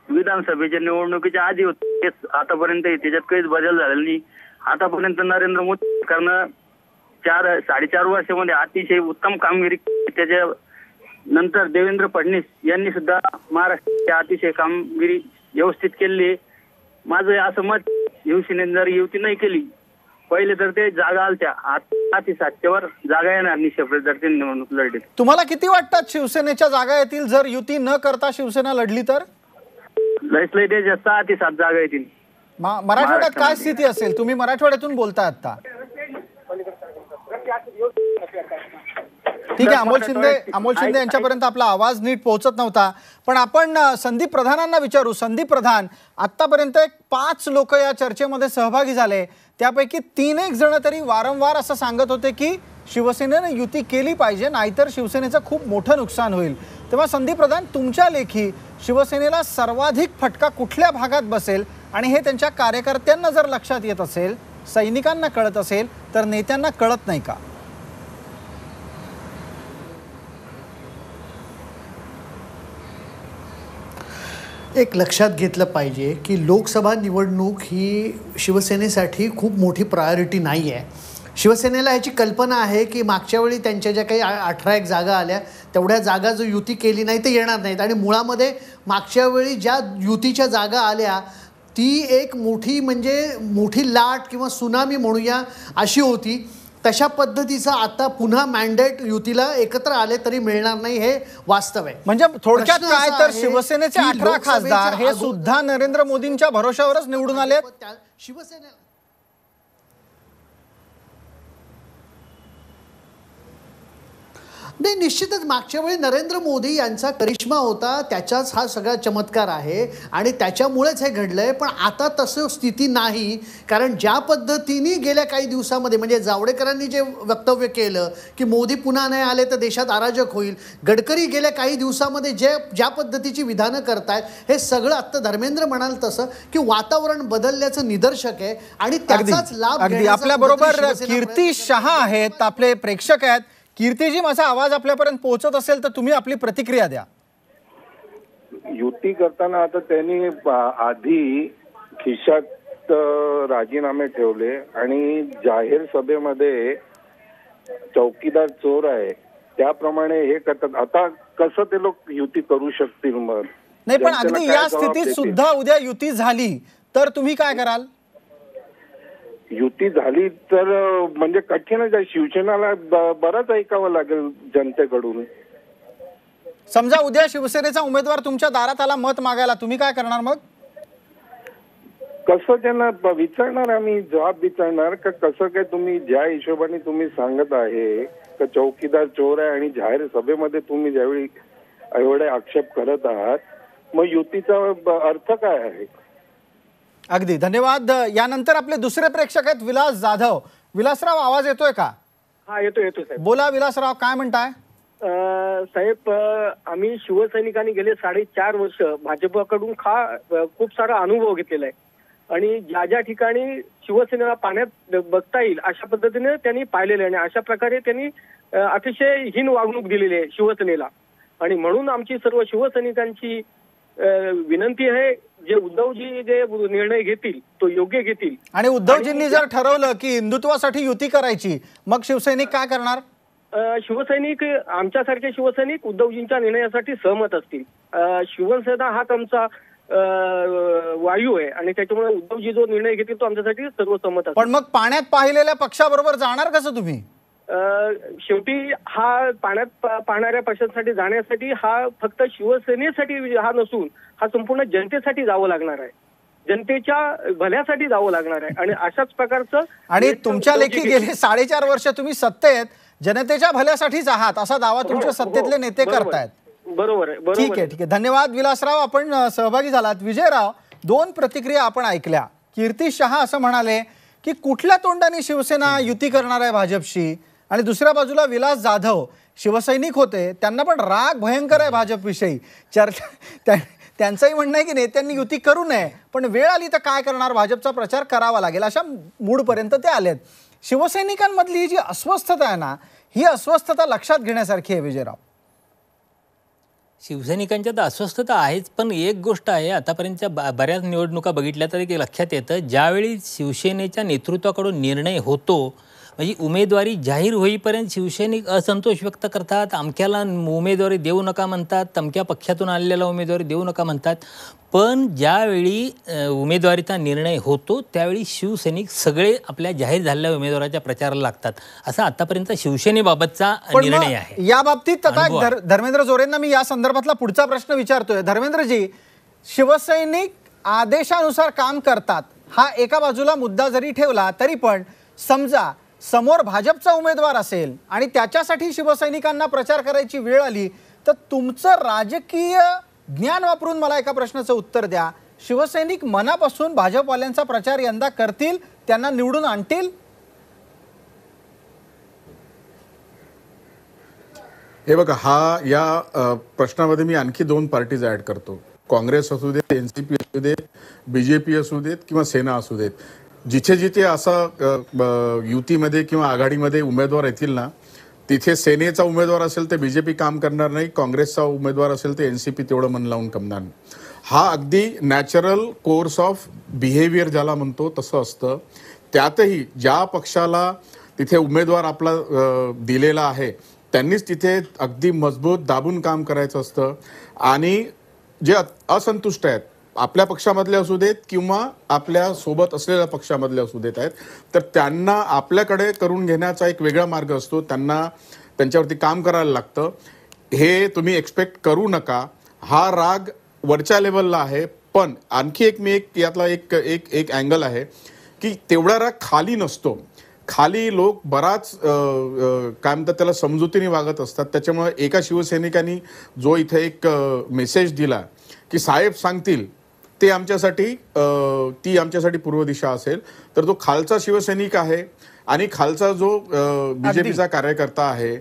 विधानसभेच्या निवडणुकीच्या आधी होते, आतापर्यंत त्याच्यात काहीच बदल झालेला नाही. आतापर्यंत नरेंद्र मोदी सरकारनं साडेचार वर्षामध्ये अतिशय उत्तम कामगिरी. त्याच्या नंतर देवेंद्र फडणवीस यांनी सुद्धा महाराष्ट्राची अतिशय कामगिरी व्यवस्थित केली. माझं असं मत, शिवसेनेने जर युती नाही केली पहिले तर ते जागा आलत्या, आता 700 जागा येणार निश्चित जर ते निवडणूक लढली. तुम्हाला किती वाटतात शिवसेनेच्या जागा येतील जर युती न करता शिवसेना लढली तर? लयच लय त्याच्या 6 ते 7 जागा येतील. मराठवाड्यात काय स्थिती असेल? तुम्ही मराठवाड्यातून बोलताय आता. ठीक आहे, अमोल शिंदे यांच्यापर्यंत आपला आवाज नीट पोहोचत नव्हता, पण आपण संदीप प्रधानांना विचारू. संदीप प्रधान, आतापर्यंत 5 लोक या चर्चेमध्ये सहभागी झाले, त्यापैकी 3 जण तरी वारंवार असं सांगत होते की शिवसेनेने युती केली पाहिजे, नाहीतर शिवसेनेचं खूप मोठं नुकसान होईल. तेव्हा संदीप प्रधान, तुमच्या लेखी शिवसेनेला सर्वाधिक फटका कुठल्या भागात बसेल आणि हे त्यांच्या कार्यकर्त्यांना जर लक्षात येत असेल, सैनिकांना कळत असेल, तर नेत्यांना कळत नाही का? एक लक्षात घेतलं पाहिजे की लोकसभा निवडणूक ही शिवसेनेसाठी खूप मोठी प्रायोरिटी नाही आहे. शिवसेनेला ह्याची कल्पना आहे की मागच्या वेळी त्यांच्या ज्या काही 18 जागा आल्या तेवढ्या जागा जो युती केली नाही ते येणार नाहीत, आणि मुळामध्ये मागच्या वेळी ज्या युतीच्या जागा आल्या ती एक मोठी लाट किंवा सुनामी म्हणूया अशी होती. तशा पद्धतीचा आता पुन्हा मॅन्डेट युतीला एकत्र आले तरी मिळणार नाही, हे वास्तव आहे. म्हणजे थोडक्यात काय तर शिवसेनेचे 18 खासदार हे सुद्धा नरेंद्र मोदींच्या भरोशावरच निवडून आले. शिवसेनेला नाही, निश्चितच मागच्या वेळी नरेंद्र मोदी यांचा करिश्मा होता, त्याचाच हा सगळा चमत्कार आहे आणि त्याच्यामुळेच हे घडलंय. पण आता तसं स्थिती नाही, कारण ज्या पद्धतीने गेल्या काही दिवसामध्ये म्हणजे जावडेकरांनी जे वक्तव्य केलं की मोदी पुन्हा नाही आले तर देशात अराजक होईल, गडकरी गेल्या काही दिवसामध्ये ज्या पद्धतीची विधानं करतायत, हे सगळं आत्ता धर्मेंद्र म्हणाल तसं की वातावरण बदलल्याचं निदर्शक आहे आणि त्याचाच लाभ घेण्याचा आपल्या बरोबर कीर्ती शहा आहेत, आपले प्रेक्षक आहेत. कीर्तीजी, माझा आवाज आपल्यापर्यंत पोहोचत असेल तर तुम्ही आपली प्रतिक्रिया द्या. युती करताना आता त्यांनी आधी खिशात राजीनामे ठेवले आणि जाहीर सभेमध्ये चौकीदार चोर आहे त्याप्रमाणे हे करतात. आता कसं ते लोक युती करू शकतील? मग नाही, पण अगदी या स्थितीत सुद्धा उद्या युती झाली तर तुम्ही काय कराल? युती झाली तर म्हणजे कठीणच आहे. शिवसेनेला बरंच ऐकावं लागेल जनतेकडून. समजा उद्या शिवसेनेचा उमेदवार तुमच्या दारात आला मत मागायला, तुम्ही काय करणार? मग कसं त्यांना विचारणार? आम्ही जबाब विचारणार का कसं काय तुम्ही ज्या हिशोबाने तुम्ही सांगत आहे का चौकीदार चोर आहे आणि जाहीर सभेमध्ये तुम्ही ज्यावेळी एवढे आक्षेप करत आहात, मग युतीचा अर्थ काय आहे? अगदी धन्यवाद. यानंतर आपले दुसरे प्रेक्षक आहेत विलास जाधव. विलासराव, आवाज येतोय का? हा, येतोय साहेब. बोला विलासराव, काय म्हणताय? साहेब, आम्ही शिवसैनिकांनी गेले 4.5 वर्ष भाजपकडून खूप सारा अनुभव घेतलेला आहे आणि ज्या ज्या ठिकाणी शिवसेनेला पाण्यात बघता येईल अशा पद्धतीने त्यांनी पाहिलेलं आहे आणि अशा प्रकारे त्यांनी अतिशय हीन वागणूक दिलेली आहे शिवसेनेला. आणि म्हणून आमची सर्व शिवसैनिकांची विनंती आहे, जे उद्धवजी जे निर्णय घेतील तो योग्य घेतील. आणि उद्धवजींनी जर ठरवलं की हिंदुत्वासाठी युती करायची, मग शिवसैनिक काय करणार? शिवसैनिक, आमच्यासारखे शिवसैनिक उद्धवजींच्या निर्णयासाठी सहमत असतील. शिवसेना हाच आमचा वायू आहे आणि त्याच्यामुळे उद्धवजी जो निर्णय घेतील तो आमच्यासाठी सर्व सहमत असतील. पण मग पाण्यात पाहिलेल्या पक्षाबरोबर जाणार कसं तुम्ही? शेवटी हा पाण्यात पाहणाऱ्या पक्षांसाठी जाण्यासाठी हा फक्त शिवसेनेसाठी हा नसून हा संपूर्ण जनतेसाठी जावं लागणार आहे, जनतेच्या भल्यासाठी जावं लागणार आहे. आणि अशाच प्रकारचं आणि तुमच्या लेखी गेले 4.5 वर्ष तुम्ही सत्तेत जनतेच्या भल्यासाठीच आहात असा दावा तुमचे सत्तेतले नेते करतायत. बरोबर आहे. ठीक आहे. धन्यवाद विलासराव, आपण सहभागी झालात. विजयराव, 2 प्रतिक्रिया आपण ऐकल्या. कीर्ती शहा असं म्हणाले की कुठल्या तोंडाने शिवसेना युती करणार आहे भाजपशी, आणि दुसऱ्या बाजूला विलास जाधव शिवसैनिक होते, त्यांना पण राग भयंकर आहे भाजपविषयी. त्यांचंही म्हणणं आहे की नेत्यांनी युती करू नये, पण वेळ आली तर काय करणार, भाजपचा प्रचार करावा लागेल, अशा मूडपर्यंत ते आलेत. शिवसैनिकांमधली जी अस्वस्थता आहे ना, ही अस्वस्थता लक्षात घेण्यासारखी आहे. विजयराव, शिवसैनिकांच्या तर अस्वस्थता आहेच, पण एक गोष्ट आहे, आतापर्यंतच्या बऱ्याच निवडणुका बघितल्या तरी लक्षात येतं, ज्यावेळी शिवसेनेच्या नेतृत्वाकडून निर्णय होतो, म्हणजे उमेदवारी जाहीर होईपर्यंत शिवसैनिक असंतोष व्यक्त करतात, अमक्याला उमेदवारी देऊ नका म्हणतात, तमक्या पक्षातून आलेल्याला उमेदवारी देऊ नका म्हणतात. पण ज्यावेळी उमेदवारीचा निर्णय होतो त्यावेळी शिवसैनिक सगळे आपल्या जाहीर झालेल्या उमेदवाराच्या प्रचाराला लागतात. असा आतापर्यंत शिवसेनेबाबतचा निर्णय आहे. या बाबतीत आता धर्मेंद्र जोरेंना मी या संदर्भातला पुढचा प्रश्न विचारतोय. धर्मेंद्रजी, शिवसैनिक आदेशानुसार काम करतात हा एका बाजूला मुद्दा जरी ठेवला तरी पण समजा समोर भाजपचा उमेदवार असेल आणि त्याच्यासाठी शिवसैनिकांना प्रचार करायची वेळ आली तर तुमचं राजकीय ज्ञान वापरून मला एका प्रश्नाचं उत्तर द्या. शिवसैनिक मनापासून भाजपवाल्यांचा प्रचार यंदा करतील, त्यांना निवडून आणतील? हे बघा, हा या प्रश्नामध्ये मी आणखी 2 पार्टीज ऍड करतो. काँग्रेस असू देत, एनसीपी असू देत, बीजेपी असू देत किंवा सेना असू देत. जिथे जिथे असं युतीमध्ये किंवा आघाडीमध्ये उमेदवार येतील ना, तिथे सेनेचा उमेदवार असेल तर बीजेपी काम करणार नाही, काँग्रेसचा उमेदवार असेल तर एनसीपी तेवढं मन लावून करणार नाही. हा अगदी नॅचरल कोर्स ऑफ बिहेवियर ज्याला म्हणतो तसं असतं. त्यातही ज्या पक्षाला तिथे उमेदवार आपला दिलेला आहे त्यांनीच तिथे अगदी मजबूत दाबून काम करायचं असतं. आणि जे असंतुष्ट आहेत, आपल्या पक्षामधले असू देत किंवा आपल्या सोबत असलेल्या पक्षामधले असू देत आहेत, तर त्यांना आपल्याकडे करून घेण्याचा एक वेगळा मार्ग असतो. त्यांना त्यांच्यावरती काम करायला लागतं. हे तुम्ही एक्सपेक्ट करू नका. हा राग वरच्या लेवलला आहे. पण आणखी यातला एक अँगल आहे की तेवढा राग खाली नसतो. खाली लोक बराच काय म्हणतात त्याला समजुतीने वागत असतात. त्याच्यामुळे एका शिवसैनिकांनी जो इथे एक मेसेज दिला की साहेब सांगतील ते आमच्यासाठी ती आमच्यासाठी पूर्व दिशा असेल, तर तो खालचा शिवसैनिक आहे आणि खालचा जो बीजेपीचा कार्यकर्ता आहे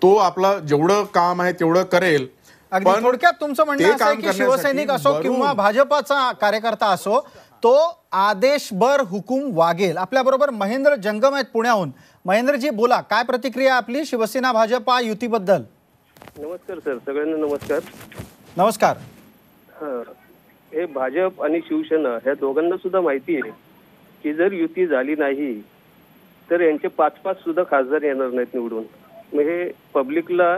तो आपला जेवढं काम आहे तेवढं करेल. पण थोडक्यात तुमचं म्हणणं असं आहे की शिवसैनिक असो किंवा भाजपाचा कार्यकर्ता असो तो आदेशबर हुकूम वागेल. आपल्याबरोबर महेंद्र जंगम आहेत पुण्याहून. महेंद्रजी बोला, काय प्रतिक्रिया आपली शिवसेना भाजपा युतीबद्दल? नमस्कार सर, सगळ्यांना नमस्कार. नमस्कार. हे भाजप आणि शिवसेना ह्या दोघांना सुद्धा माहिती आहे की जर युती झाली नाही तर यांचे 5-5 सुद्धा खासदार येणार नाहीत निवडून. मग हे पब्लिकला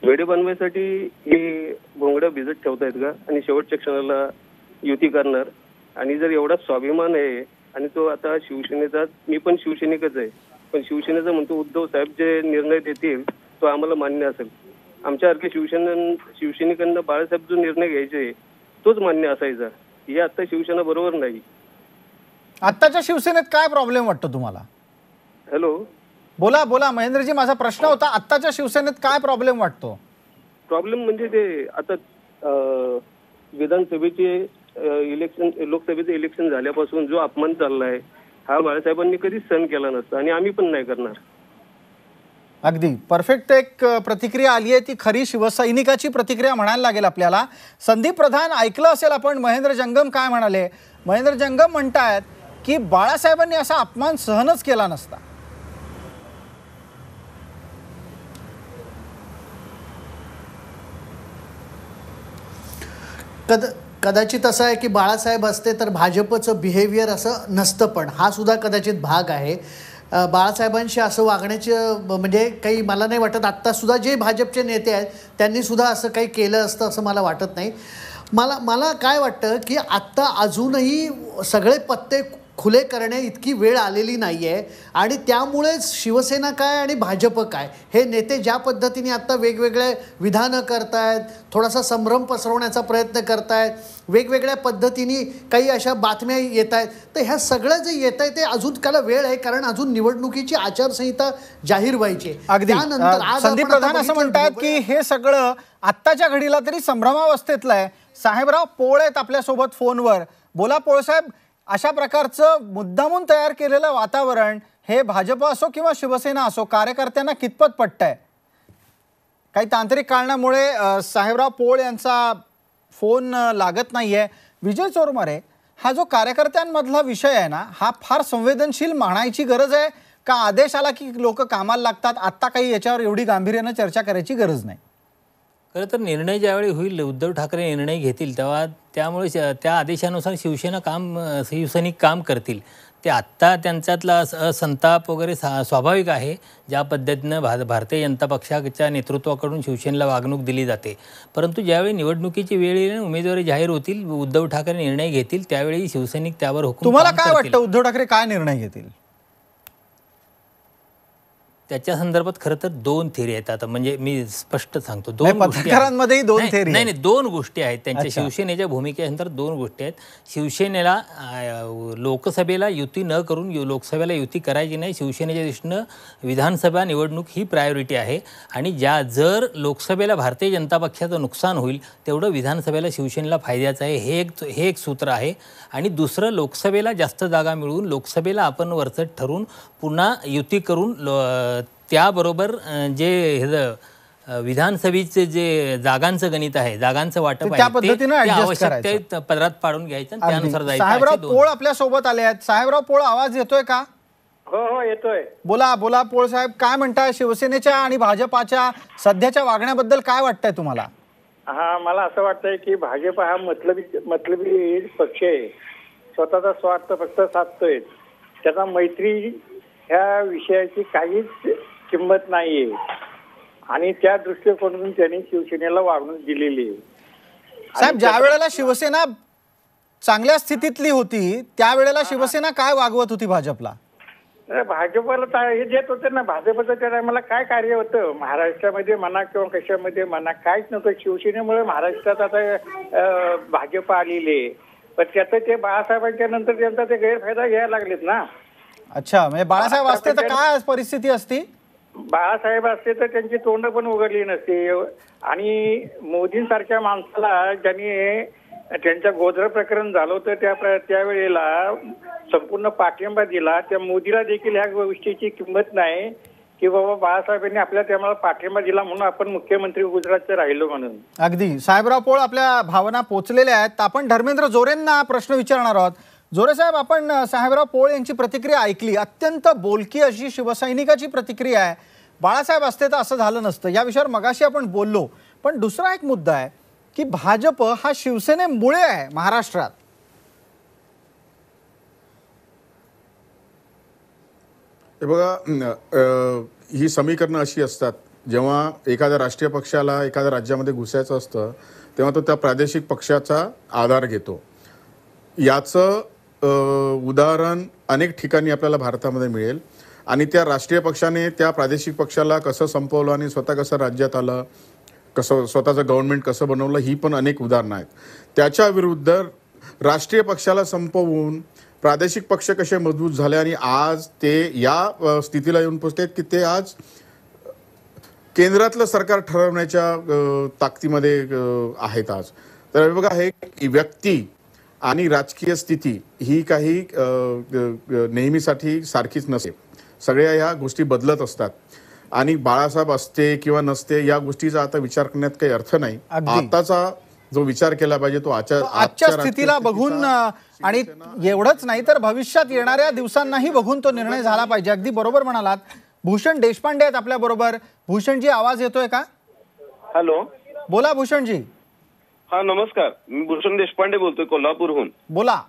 वेडे बनवायसाठी हे भोंगड्या भिजत ठेवतायत का आणि शेवटच्या क्षणाला युती करणार? आणि जर एवढा स्वाभिमान आहे आणि तो आता शिवसेनेचा, मी पण शिवसैनिकच आहे, पण शिवसेनेचा म्हणतो उद्धव साहेब जे निर्णय देतील तो आम्हाला मान्य असेल. आमच्यासारख्या शिवसैनिकांना बाळासाहेब जो निर्णय घ्यायचे तोच मान्य असायचा. हे आता शिवसेना बरोबर नाही. आत्ताच्या शिवसेनेत काय प्रॉब्लेम वाटतो तुम्हाला? हॅलो, बोला बोला महेंद्रजी, माझा प्रश्न होता आत्ताच्या शिवसेनेत काय प्रॉब्लेम वाटतो? प्रॉब्लेम म्हणजे ते आता विधानसभेचे इलेक्शन, लोकसभेचे इलेक्शन झाल्यापासून जो अपमान चाललाय हा बाळासाहेबांनी कधीच सहन केला नसता आणि आम्ही पण नाही करणार. अगदी परफेक्ट एक प्रतिक्रिया आली आहे, ती खरी शिवसैनिकाची प्रतिक्रिया म्हणायला लागेल आपल्याला. संदीप प्रधान, ऐकलं असेल आपण महेंद्र जंगम काय म्हणाले. महेंद्र जंगम म्हणतायत की बाळासाहेबांनी असा अपमान सहनच केला नसता. कदाचित असं आहे की बाळासाहेब असते तर भाजपचं बिहेवियर असं नसतं, पण हा सुद्धा कदाचित भाग आहे. बाळासाहेबांशी असं वागण्याचं म्हणजे काही मला नाही वाटत. आत्तासुद्धा जे भाजपचे नेते आहेत त्यांनीसुद्धा असं काही केलं असतं असं मला वाटत नाही. मला काय वाटतं की आत्ता अजूनही सगळे पत्ते खुले करणे इतकी वेळ आलेली नाही आहे आणि त्यामुळेच शिवसेना काय आणि भाजप काय हे नेते ज्या पद्धतीने आत्ता वेगवेगळे विधानं करतायत, थोडासा संभ्रम पसरवण्याचा प्रयत्न करतायत, वेगवेगळ्या पद्धतीने काही अशा बातम्या येत आहेत, तर ह्या सगळं जे येत आहे ते अजून त्याला वेळ आहे, कारण अजून निवडणुकीची आचारसंहिता जाहीर व्हायची. त्यानंतर संदीप प्रधान असं म्हणतात की हे सगळं आत्ताच्या घडीला तरी संभ्रमावस्थेतलं आहे. साहेबराव पोळ आहेत आपल्यासोबत फोनवर. बोला पोळसाहेब, अशा प्रकारचं मुद्दामून तयार केलेलं वातावरण हे भाजप असो किंवा शिवसेना असो कार्यकर्त्यांना कितपत पटतंय? काही तांत्रिक कारणामुळे साहेबराव पोळ यांचा फोन लागत नाहीये. विजय चोरमारे, हा जो कार्यकर्त्यांमधला विषय आहे ना, हा फार संवेदनशील म्हणायची गरज आहे का आदेश आला की लोक कामाला लागतात? आत्ता काही याच्यावर एवढी गांभीर्यानं चर्चा करायची गरज नाही. खरं तर निर्णय ज्यावेळी होईल, उद्धव ठाकरे निर्णय घेतील तेव्हा त्यामुळे त्या आदेशानुसार शिवसैनिक काम करतील. ते आत्ता त्यांच्यातला संताप वगैरे स्वाभाविक आहे. ज्या पद्धतीनं भारतीय जनता पक्षाच्या नेतृत्वाकडून शिवसेनेला वागणूक दिली जाते. परंतु ज्यावेळी निवडणुकीची वेळ येईल, उमेदवारी जाहीर होतील, उद्धव ठाकरे निर्णय घेतील, त्यावेळी शिवसैनिक त्यावर हुकूम. तुम्हाला काय वाटतं, उद्धव ठाकरे काय निर्णय घेतील? त्याच्या संदर्भात खरं तर दोन थेरी आहेत. आता म्हणजे मी स्पष्ट सांगतो, दोन पत्रकारांमध्येही दोन थेरी. नाही, दोन गोष्टी आहेत त्यांच्या शिवसेनेच्या भूमिकेनंतर. दोन गोष्टी आहेत. शिवसेनेला लोकसभेला युती न करून लोकसभेला युती करायची नाही. शिवसेनेच्या दृष्टीनं विधानसभा निवडणूक ही प्रायोरिटी आहे. आणि जर लोकसभेला भारतीय जनता पक्षाचं नुकसान होईल तेवढं विधानसभेला शिवसेनेला फायद्याचं आहे. हे एक सूत्र आहे. आणि दुसरं, लोकसभेला जास्त जागा मिळवून लोकसभेला आपण वरचढ ठरून पुन्हा युती करून त्याबरोबर जे विधानसभेचे जे जागांचं गणित आहे, जागांचं वाटप त्या पद्धतीने आवश्यकतेत पदरात पाडून घ्यायचं, त्यानुसार जायचं. साहेबराव पोळ आपल्या सोबत आले आहेत. साहेबराव पोळ, आवाज येतोय का? हो येतोय. बोला पोळ साहेब, काय म्हणताय शिवसेनेच्या आणि भाजपाच्या सध्याच्या वागण्याबद्दल काय वाटतंय तुम्हाला? हा, मला असं वाटतंय की भाजप हा मतलबी पक्ष आहे. स्वतःचा स्वार्थ फक्त साधतोय. त्याचा मैत्री ह्या विषयाची काहीच किंमत नाहीये. आणि त्या दृष्टिकोनातून त्यांनी शिवसेनेला वागणूक दिलेली आहे. साहेब, ज्या वेळेला शिवसेना चांगल्या स्थितीतली होती त्यावेळेला शिवसेना काय वागवत होती भाजपला? भाजपला हे देत होते ना. भाजपचं त्या टायमाला काय कार्य होतं महाराष्ट्रामध्ये म्हणा किंवा कशामध्ये म्हणा, काहीच नव्हतं. शिवसेनेमुळे महाराष्ट्रात आता भाजप आलेले, पण त्याचं ते बाळासाहेबांच्या नंतर त्यांचा ते गैरफायदा घ्यायला लागलेत ना. अच्छा, म्हणजे बाळासाहेब असते तर काय परिस्थिती असती? बाळासाहेब असते तर त्यांची तोंड पण उघडली नसती. आणि मोदींसारख्या माणसाला ज्यांनी त्यांच्या गोधरा प्रकरण झालं होतं त्यावेळेला संपूर्ण पाठिंबा दिला, त्या मोदीला देखील ह्या गोष्टीची किंमत नाही की बाबा बाळासाहेबांनी आपल्याला त्यामुळे पाठिंबा दिला म्हणून आपण मुख्यमंत्री गुजरातचे राहिलो म्हणून. अगदी. साहेबराव पोळ, आपल्या भावना पोचलेल्या आहेत. आपण धर्मेंद्र जोरेंना प्रश्न विचारणार आहोत. जोरे साहेब, आपण साहेबराव पोळ यांची प्रतिक्रिया ऐकली. अत्यंत बोलकी अशी शिवसैनिकाची प्रतिक्रिया आहे. बाळासाहेब असते तर असं झालं नसतं. या विषयावर मगाशी आपण बोललो. पण दुसरा एक मुद्दा आहे की भाजप हा शिवसेनेमुळे आहे महाराष्ट्रात. हे बघा, ही समीकरणं अशी असतात, जेव्हा एखाद्या राष्ट्रीय पक्षाला एखाद्या राज्यामध्ये घुसायचं असतं तेव्हा तो त्या प्रादेशिक पक्षाचा आधार घेतो. याचं उदाहरण अनेक ठिकाणी आपल्याला भारतामध्ये मिळेल. आणि त्या राष्ट्रीय पक्षाने त्या प्रादेशिक पक्षाला कसं संपवलं आणि स्वतः कसं राज्यात आलं, कसं स्वतःचं गव्हर्नमेंट कसं बनवलं, ही पण अनेक उदाहरणं आहेत. त्याच्या विरुद्ध राष्ट्रीय पक्षाला संपवून प्रादेशिक पक्ष कसे मजबूत झाले आणि आज ते या स्थितीला येऊन पोहोचलेत की ते आज केंद्रातलं सरकार ठरवण्याच्या ताकदीमध्ये आहेत आज. तर बघा, हे व्यक्ती आणि राजकीय स्थिती ही काही नेहमीसाठी सारखीच नसते. सगळ्या ह्या गोष्टी बदलत असतात. आणि बाळासाहेब असते किंवा नसते या गोष्टीचा आता विचार करण्यात काही अर्थ नाही. आताचा जो विचार केला पाहिजे तो आजच्या स्थितीला बघून, आणि एवढंच नाही तर भविष्यात येणाऱ्या दिवसांनाही बघून तो निर्णय झाला पाहिजे. अगदी बरोबर म्हणालात. भूषण देशपांडे आहेत आपल्या बरोबर. भूषणजी, आवाज येतोय का? हॅलो, बोला भूषणजी. हा, नमस्कार. मी भूषण देशपांडे बोलतोय कोल्हापूरहून. बोला.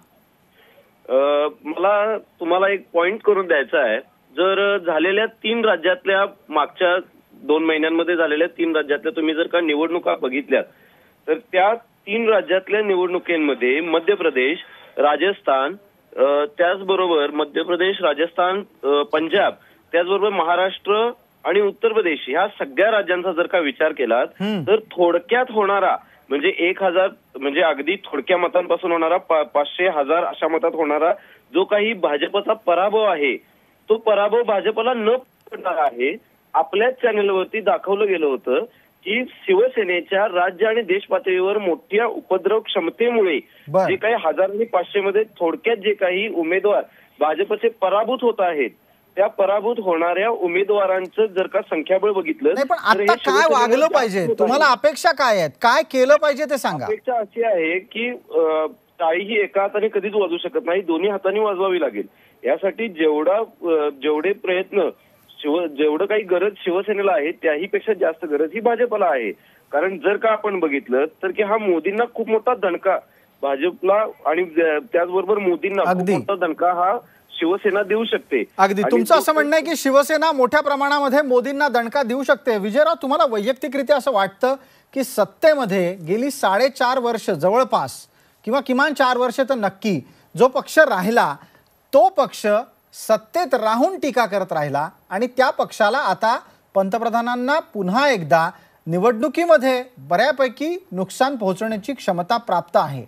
मला तुम्हाला एक पॉइंट करून द्यायचा आहे. जर झालेल्या 3 राज्यातल्या मागच्या 2 महिन्यांमध्ये झालेल्या 3 राज्यातल्या तुम्ही जर का निवडणुका बघितल्या तर त्या 3 राज्यातल्या निवडणुकीमध्ये मध्य प्रदेश, राजस्थान, त्याचबरोबर मध्य प्रदेश, राजस्थान, पंजाब, त्याचबरोबर महाराष्ट्र आणि उत्तर प्रदेश ह्या सगळ्या राज्यांचा जर का विचार केला तर थोडक्यात होणारा म्हणजे 1000 म्हणजे अगदी थोडक्या मतांपासून होणारा 500, 1000 अशा मतात होणारा जो काही भाजपचा पराभव आहे तो पराभव भाजपला न पडणार आहे. आपल्याच चॅनलवरती दाखवलं गेलं होतं की शिवसेनेच्या राज्य आणि देश पातळीवर मोठ्या उपद्रव क्षमतेमुळे जे काही 1000 आणि 500 मध्ये थोडक्यात जे काही उमेदवार भाजपचे पराभूत होत आहेत त्या पराभूत होणाऱ्या उमेदवारांचं जर का संख्याबळ बघितलं नाही, पण आता काय वागलं पाहिजे? तुम्हाला अपेक्षा काय आहेत? काय केलं पाहिजे ते सांगा. अपेक्षा अशी आहे की टाळी ही एका हाताने कधीच वाजवू शकत नाही, दोन्ही हातांनी वाजवावी लागेल. यासाठी जेवढे प्रयत्न जेवढं काही गरज शिवसेनेला आहे त्याही पेक्षा जास्त गरज ही भाजपला आहे. कारण जर का आपण बघितलं तर की हा मोदींना खूप मोठा दणका भाजपला आणि त्याचबरोबर मोदींना खूप मोठा दणका हा शिवसेना देऊ शकते. अगदी तुमचं असं म्हणणं आहे की शिवसेना मोठ्या प्रमाणामध्ये मोदींना दणका देऊ शकते. विजयराव, तुम्हाला वैयक्तिकरित्या असं वाटतं की सत्तेमध्ये गेली 4.5 वर्ष जवळपास किंवा किमान 4 वर्ष तर नक्की जो पक्ष राहिला तो पक्ष सत्तेत राहून टीका करत राहिला आणि त्या पक्षाला आता पंतप्रधानांना पुन्हा एकदा निवडणुकीमध्ये बऱ्यापैकी नुकसान पोहोचवण्याची क्षमता प्राप्त आहे?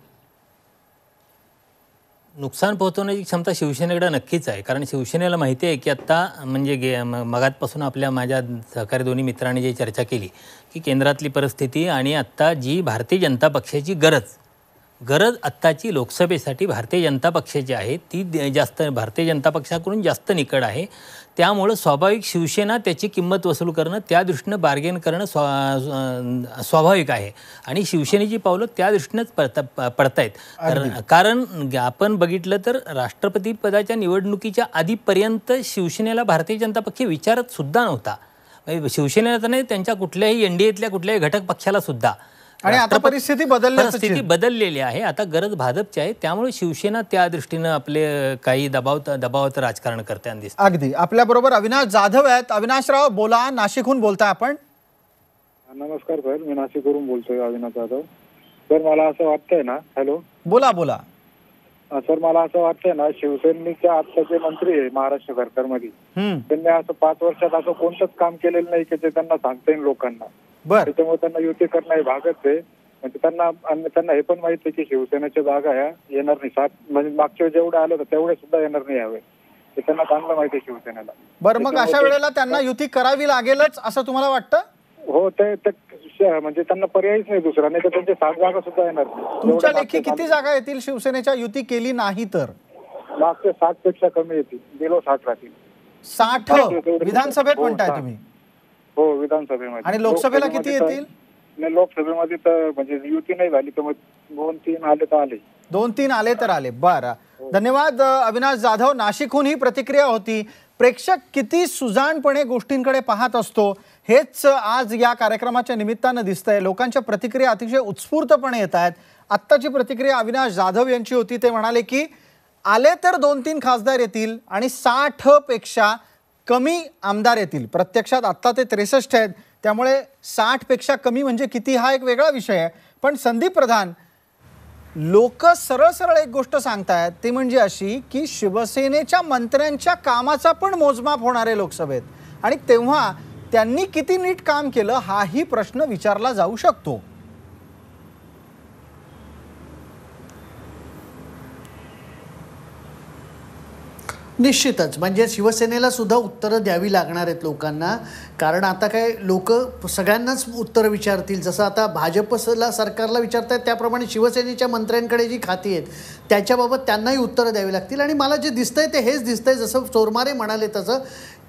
नुकसान पोहोचवण्याची क्षमता शिवसेनेकडे नक्कीच आहे, कारण शिवसेनेला माहिती आहे की आत्ता म्हणजे मगातपासून माझ्या सहकारी दोन्ही मित्रांनी जी चर्चा केली की केंद्रातली परिस्थिती आणि आत्ता जी भारतीय जनता पक्षाची गरज आत्ताची लोकसभेसाठी भारतीय जनता पक्षाची आहे ती जास्त भारतीय जनता पक्षाकडून जास्त निकड आहे. त्यामुळं स्वाभाविक शिवसेना त्याची किंमत वसूल करणं, त्या दृष्टीनं बार्गेन करणं स्वाभाविक आहे आणि शिवसेनेची पावलं त्या दृष्टीनंच पडतायत. कारण आपण बघितलं तर राष्ट्रपती पदाच्या निवडणुकीच्या आधीपर्यंत शिवसेनेला भारतीय जनता पक्ष विचारत सुद्धा नव्हता. शिवसेनेला नाही, त्यांच्या कुठल्याही एनडीएतल्या कुठल्याही घटक पक्षाला सुद्धा. आणि आता परिस्थिती बदललेली आहे. आता गरज भाजपची आहे, त्यामुळे शिवसेना त्या दृष्टीनं आपले काही दबावाचं राजकारण करताना दिसतं. अगदी. आपल्या बरोबर अविनाश जाधव आहेत. अविनाशराव बोला, नाशिकहून बोलताय आपण. नमस्कार सर, मी नाशिकवरून बोलतोय अविनाश जाधव. सर मला असं वाटतंय ना, हॅलो बोला बोला सर, मला असं वाटतंय ना, शिवसेनेच्या आत्ताचे मंत्री आहे महाराष्ट्र सरकारमध्ये, त्यांनी असं 5 वर्षात असं कोणतंच काम केलेलं नाही की ते त्यांना सांगता येईल लोकांना. त्याच्यामुळे त्यांना युती करणं हे भागच आहे. म्हणजे त्यांना हे पण माहित आहे की शिवसेनेच्या जागा ह्या येणार नाही. 7 म्हणजे मागच्या वेळेस जेवढे आलं होतं तेवढे सुद्धा येणार नाही यावेळेस. ते त्यांना चांगलं माहिती आहे शिवसेनेला. बरं, मग अशा वेळेला त्यांना युती करावी लागेलच असं तुम्हाला वाटतं? हो, ते म्हणजे त्यांना पर्यायच नाही दुसरा, नाही तर त्यांच्या 7 जागा सुद्धा येणार. तुमच्या लेखी किती जागा येतील शिवसेनेच्या युती केली नाही तर? मागच्या 60 पेक्षा कमी येतील, बिलो 60 राहतील. 60 विधानसभेत म्हणताय तुम्ही? हो, विधानसभेमध्ये. आणि लोकसभेला किती येतील? नाही, लोकसभेमध्ये तर म्हणजे युती नाही झाली तर मग 2-3 आले तर आले. 2-3 आले तर आले. बरं, धन्यवाद अविनाश जाधव. नाशिकहून ही प्रतिक्रिया होती. प्रेक्षक किती सुजाणपणे गोष्टींकडे पाहत असतो हेच आज या कार्यक्रमाच्या निमित्तानं दिसतंय. लोकांच्या प्रतिक्रिया अतिशय उत्स्फूर्तपणे येत आहेत. आत्ताची प्रतिक्रिया अविनाश जाधव यांची होती. ते म्हणाले की आले तर 2-3 खासदार येतील आणि 60 पेक्षा कमी आमदार येतील. प्रत्यक्षात आत्ता ते 63 आहेत, त्यामुळे 60 पेक्षा कमी म्हणजे किती हा एक वेगळा विषय आहे. पण संदीप प्रधान, लोक सरळ सरळ एक गोष्ट सांगतायत, ती म्हणजे अशी की शिवसेनेच्या मंत्र्यांच्या कामाचा पण मोजमाप होणार आहे लोकसभेत आणि तेव्हा त्यांनी किती नीट काम केलं हाही प्रश्न विचारला जाऊ शकतो. निश्चितच, म्हणजे शिवसेनेला सुद्धा उत्तरं द्यावी लागणार आहेत लोकांना. कारण आता काय लोक सगळ्यांनाच उत्तरं विचारतील. जसं आता भाजपला सरकारला विचारतात त्याप्रमाणे शिवसेनेच्या मंत्र्यांकडे जी खाती आहेत त्याच्याबाबत त्यांनाही उत्तरं द्यावी लागतील. आणि मला जे दिसतंय ते हेच दिसतंय, जसं चोरमारे म्हणाले तसं,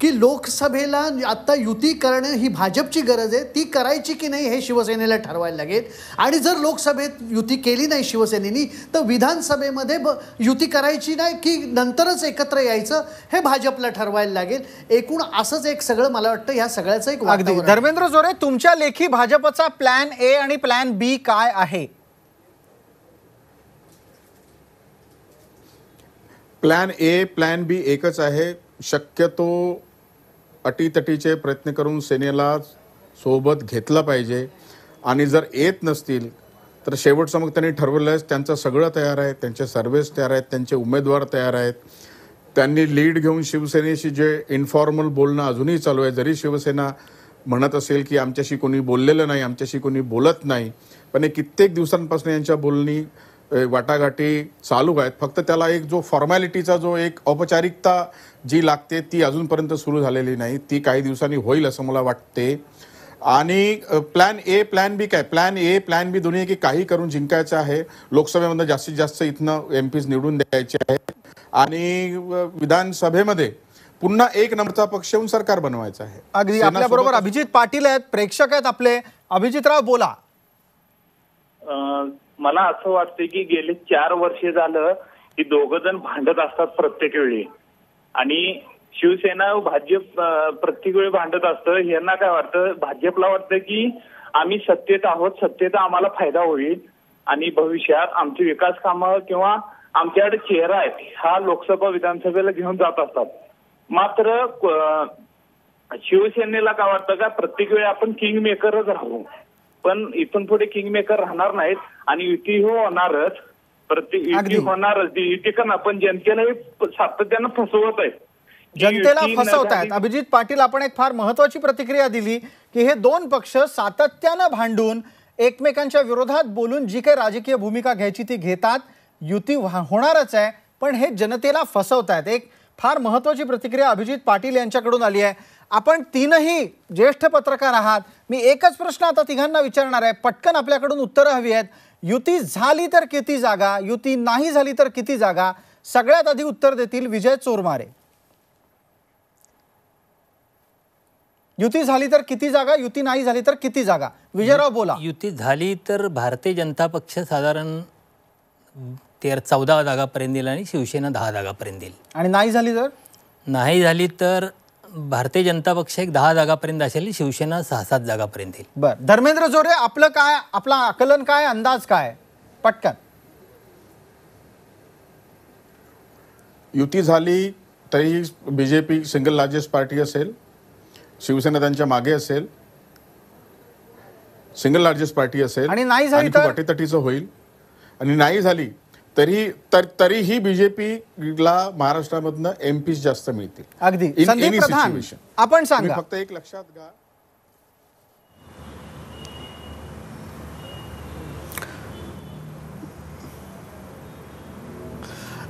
की लोकसभेला आत्ता युती करणं ही भाजपची गरज आहे. ती करायची की नाही हे शिवसेनेला ठरवायला लागेल. आणि जर लोकसभेत युती केली नाही शिवसेनेनी तर विधानसभेमध्ये युती करायची नाही की नंतरच एकत्र यायचं हे भाजपला ठरवायला लागेल. एकूण असंच एक सगळं मला वाटतं ह्या सगळ्याचं एक अगदी. धर्मेंद्र जोरे, तुमच्या लेखी भाजपचा प्लॅन ए आणि प्लॅन बी काय आहे? प्लॅन ए प्लॅन बी एकच आहे. शक्यतो अटीतटीचे प्रयत्न करून सेनेला सोबत घेतलं पाहिजे आणि जर येत नसतील तर शेवटचं मग त्यांनी ठरवलं आहे, त्यांचं सगळं तयार आहे, त्यांचे सर्व्हेस तयार आहेत, त्यांचे उमेदवार तयार आहेत. त्यांनी लीड घेऊन शिवसेनेशी जे इन्फॉर्मल बोलणं अजूनही चालू आहे. जरी शिवसेना म्हणत असेल की आमच्याशी कोणी बोललेलं नाही, आमच्याशी कोणी बोलत नाही, पण हे कित्येक दिवसांपासून यांच्या बोलणी वाटाघाटी चालू आहेत. फक्त त्याला एक जो फॉर्मॅलिटीचा जो एक औपचारिकता जी लागते ती अजूनपर्यंत सुरू झालेली नाही. ती काही दिवसांनी होईल असं मला वाटते. आणि प्लॅन ए प्लॅन बी काय? प्लॅन ए प्लॅन बी दोन्ही की काही करून जिंकायचं आहे. लोकसभेमध्ये जास्तीत जास्त इथनं MPs निवडून द्यायचे आहेत आणि विधानसभेमध्ये पुन्हा 1 नंबरचा पक्ष येऊन सरकार बनवायचं आहे. अगदी. आपल्या बरोबर अभिजित पाटील आहेत, प्रेक्षक आहेत आपले. अभिजितराव बोला. मला असं वाटतं की गेले 4 वर्षे झालं की दोघं जण भांडत असतात प्रत्येक वेळी आणि शिवसेना भाजप प्रत्येक वेळी भांडत असतं. यांना काय वाटतं, भाजपला वाटतं की आम्ही सत्तेत आहोत, सत्तेचा आम्हाला फायदा होईल आणि भविष्यात आमची विकास कामं किंवा आमच्याकडे चेहरा आहे हा लोकसभा विधानसभेला घेऊन जात असतात. मात्र शिवसेनेला काय वाटतं का प्रत्येक वेळी आपण किंग मेकरच राहू, पण इथून पुढे किंग मेकर राहणार नाहीत आणि युती होणारच, प्रत्येक युती होणारच. युती करणं पण जनतेलाही सातत्यानं फसवत आहे, जनतेला फसवतायत. अभिजित पाटील, आपण एक फार महत्वाची प्रतिक्रिया दिली की हे दोन पक्ष सातत्यानं भांडून एकमेकांच्या विरोधात बोलून जी काही राजकीय भूमिका घ्यायची ती घेतात, युती होणारच आहे, पण हे जनतेला फसवतायत. एक फार महत्वाची प्रतिक्रिया अभिजित पाटील यांच्याकडून आली आहे. आपण तीनही ज्येष्ठ पत्रकार आहात, मी एकच प्रश्न आता तिघांना विचारणार आहे, पटकन आपल्याकडून उत्तरं हवी आहेत. युती झाली तर किती जागा, युती नाही झाली तर किती जागा? सगळ्यात आधी उत्तर देतील विजय चोरमारे. युती झाली तर किती जागा, युती नाही झाली तर किती जागा? विजयराव बोला. युती झाली तर भारतीय जनता पक्ष साधारण 14 जागापर्यंत येईल आणि शिवसेना 10 जागापर्यंत येईल. आणि नाही झाली तर? नाही झाली तर भारतीय जनता पक्ष एक 10 जागापर्यंत असेल, शिवसेना 6-7 जागापर्यंत येईल. बरं, धर्मेंद्र जोरे, आपलं काय, आपला आकलन काय, अंदाज काय, पटकन? युती झाली तरी बीजेपी सिंगल लार्जेस्ट पार्टी असेल, शिवसेना त्यांच्या मागे असेल, सिंगल लार्जेस्ट पार्टी असेल आणि नाही झाली तर अटीतटीचं होईल. आणि नाही झाली तरीही बीजेपीला महाराष्ट्रामधनं MP जास्त मिळतील. अगदी. संदीप प्रधान, आपण सांगा. फक्त एक लक्षात घ्या,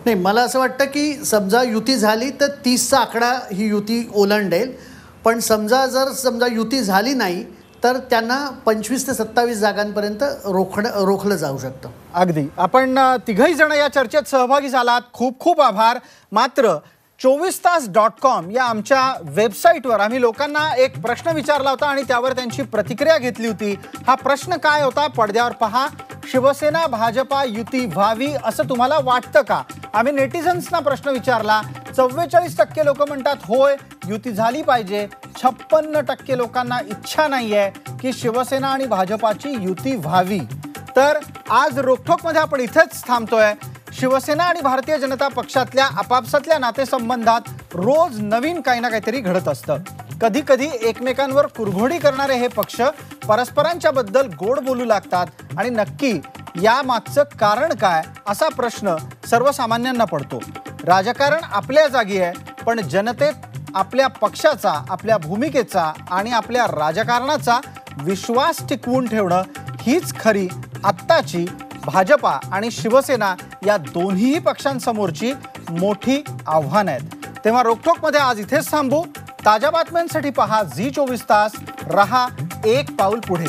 नाही, मला असं वाटतं की समजा युती झाली तर 30चा आकडा ही युती ओलांडेल, पण समजा युती झाली नाही तर त्यांना 25 ते 27 जागांपर्यंत रोखलं जाऊ शकतं. अगदी. आपण तिघही जण या चर्चेत सहभागी झालात, खूप खूप आभार. मात्र 24तास.com या आमच्या वेबसाईटवर आम्ही लोकांना एक प्रश्न विचारला होता आणि त्यावर त्यांची प्रतिक्रिया घेतली होती. हा प्रश्न काय होता पडद्यावर पहा. शिवसेना भाजपा युती व्हावी असं तुम्हाला वाटतं का? आम्ही नेटिझन्सना प्रश्न विचारला. 44% लोक म्हणतात होय, युती झाली पाहिजे. 56% लोकांना इच्छा नाहीये की शिवसेना आणि भाजपाची युती व्हावी. तर आज रोखोकमध्ये आपण इथेच थांबतोय. शिवसेना आणि भारतीय जनता पक्षातल्या आपापसातल्या नातेसंबंधात रोज नवीन काही ना काहीतरी घडत असतं. कधी कधी एकमेकांवर कुरघोडी करणारे हे पक्ष परस्परांच्या बद्दल गोड बोलू लागतात आणि नक्की या मागचं कारण काय असा प्रश्न सर्वसामान्यांना पडतो. राजकारण आपल्या जागी आहे, पण जनतेत आपल्या पक्षाचा, आपल्या भूमिकेचा आणि आपल्या राजकारणाचा विश्वास टिकवून ठेवणं हीच खरी आत्ताची भाजपा आणि शिवसेना या दोन्ही पक्षांसमोरची मोठी आव्हान आहेत. तेव्हा रोखोकमध्ये आज इथेच थांबू. ताज्या बातम्यांसाठी पहा झी 24 तास. रहा एक पाऊल पुढे.